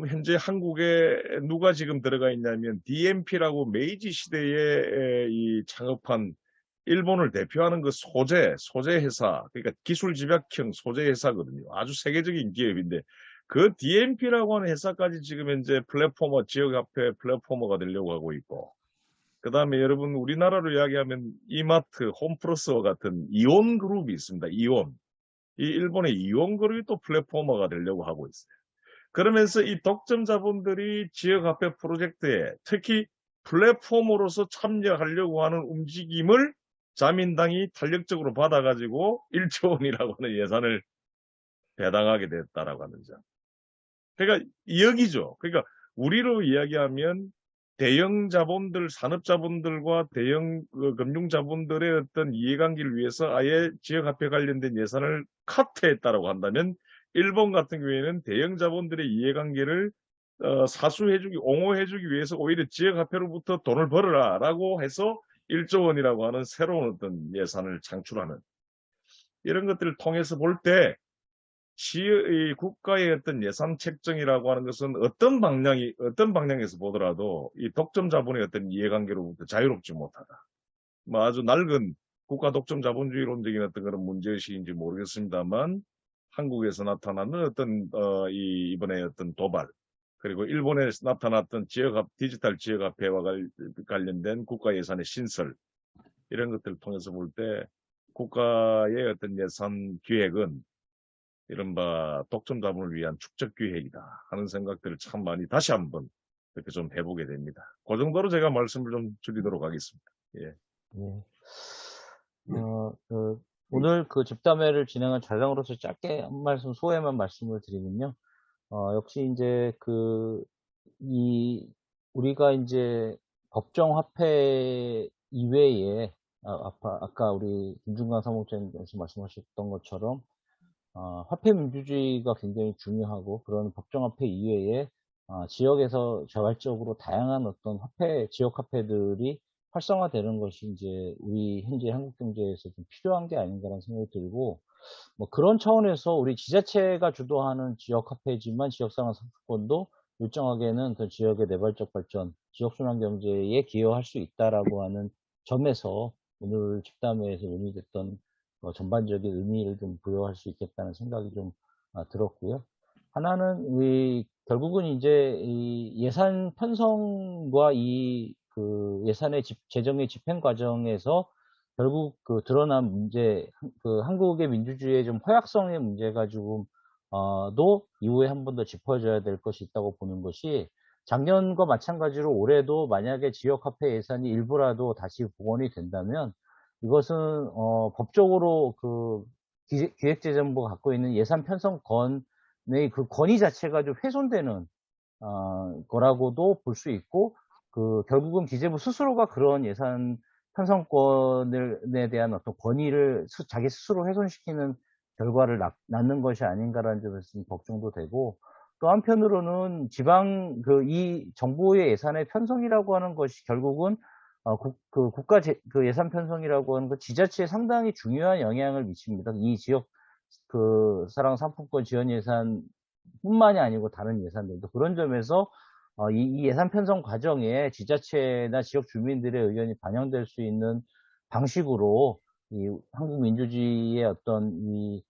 현재 한국에 누가 지금 들어가 있냐면 DMP라고 메이지 시대에 이 창업한 일본을 대표하는 그 소재 회사, 그러니까 기술 집약형 소재 회사거든요. 아주 세계적인 기업인데 그 DMP라고 하는 회사까지 지금 현재 지역화폐 플랫포머가 되려고 하고 있고, 그 다음에 여러분 우리나라로 이야기하면 이마트, 홈플러스와 같은 이온그룹이 있습니다. 이 일본의 이온그룹이 또 플랫포머가 되려고 하고 있어요. 그러면서 이 독점 자본들이 지역화폐 프로젝트에 특히 플랫폼으로서 참여하려고 하는 움직임을 자민당이 탄력적으로 받아가지고 1조 원이라고 하는 예산을 배당하게 됐다라고 하는 점. 그러니까 여기죠. 그러니까 우리로 이야기하면 대형 자본들, 산업 자본들과 대형 금융 자본들의 어떤 이해관계를 위해서 아예 지역화폐 관련된 예산을 카트했다라고 한다면 일본 같은 경우에는 대형 자본들의 이해관계를 옹호해주기 위해서 오히려 지역화폐로부터 돈을 벌어라라고 해서 1조 원이라고 하는 새로운 어떤 예산을 창출하는 이런 것들을 통해서 볼 때 국가의 어떤 예산 책정이라고 하는 것은 어떤 방향에서 보더라도 이 독점 자본의 어떤 이해관계로부터 자유롭지 못하다. 뭐 아주 낡은 국가 독점 자본주의론적인 어떤 그런 문제의식인지 모르겠습니다만 한국에서 나타나는 어떤 이번에 어떤 도발 그리고 일본에서 나타났던 디지털 지역화폐와 관련된 국가 예산의 신설 이런 것들을 통해서 볼 때 국가의 어떤 예산 기획은 이른바 독점 자본을 위한 축적 기획이다 하는 생각들을 참 많이 다시 한번 이렇게 좀 해보게 됩니다. 그 정도로 제가 말씀을 좀 줄이도록 하겠습니다. 예. 오늘 그 집담회를 진행한 자장으로서 짧게 한 말씀, 소회만 말씀을 드리면요. 역시 이제 우리가 이제 법정 화폐 이외에, 아까 우리 김중관 사무총장님께서 말씀하셨던 것처럼, 화폐 민주주의가 굉장히 중요하고, 그런 법정 화폐 이외에, 지역에서 자발적으로 다양한 어떤 지역 화폐들이 활성화되는 것이 이제 우리 현재 한국 경제에서 좀 필요한 게 아닌가라는 생각이 들고, 뭐 그런 차원에서 우리 지자체가 주도하는 지역 화폐지만 지역상황 상품권도 일정하게는 그 지역의 내발적 발전, 지역순환 경제에 기여할 수 있다라고 하는 점에서 오늘 집담회에서 논의됐던 전반적인 의미를 좀 부여할 수 있겠다는 생각이 좀 들었고요. 하나는 결국은 이제 이 예산 편성과 예산의 재정의 집행 과정에서 결국 드러난 문제, 한국의 민주주의의 좀 허약성의 문제가 도 이후에 한 번 더 짚어줘야 될 것이 있다고 보는 것이, 작년과 마찬가지로 올해도 만약에 지역화폐 예산이 일부라도 다시 복원이 된다면 이것은 법적으로 기획재정부가 갖고 있는 예산 편성권의 그 권위 자체가 좀 훼손되는 거라고도 볼 수 있고, 결국은 기재부 스스로가 그런 예산 편성권에 대한 어떤 권위를 자기 스스로 훼손시키는 결과를 낳는 것이 아닌가라는 점에서 좀 걱정도 되고, 또 한편으로는 이 정부의 예산의 편성이라고 하는 것이 결국은 국가 예산 편성이라고 하는 것 지자체에 상당히 중요한 영향을 미칩니다. 이 지역 사랑 상품권 지원 예산뿐만이 아니고 다른 예산들도 그런 점에서 이 예산 편성 과정에 지자체나 지역 주민들의 의견이 반영될 수 있는 방식으로 이 한국 민주주의의 어떤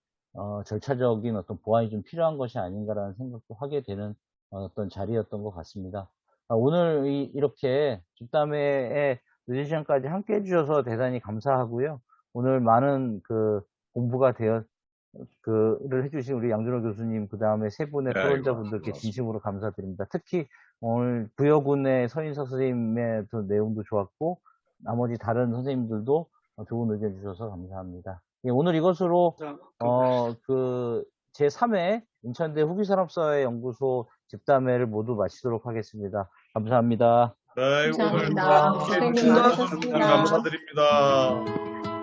절차적인 어떤 보완이 좀 필요한 것이 아닌가라는 생각도 하게 되는 어떤 자리였던 것 같습니다. 오늘 이렇게 집담회에 늦은 시간까지 함께 해주셔서 대단히 감사하고요. 오늘 많은 그 공부가 그를 해주신 우리 양준호 교수님, 그 다음에 세 분의 네, 토론자분들께 아이고, 진심으로 감사드립니다. 특히 오늘 부여군의 서인석 선생님의 내용도 좋았고, 나머지 다른 선생님들도 좋은 의견 주셔서 감사합니다. 예, 오늘 이것으로, 제3회 인천대 후기산업사회 연구소 집담회를 모두 마치도록 하겠습니다. 감사합니다. 네, 오늘 감사합니다. 함께 선생님 해주신 많으셨습니다. 감사드립니다.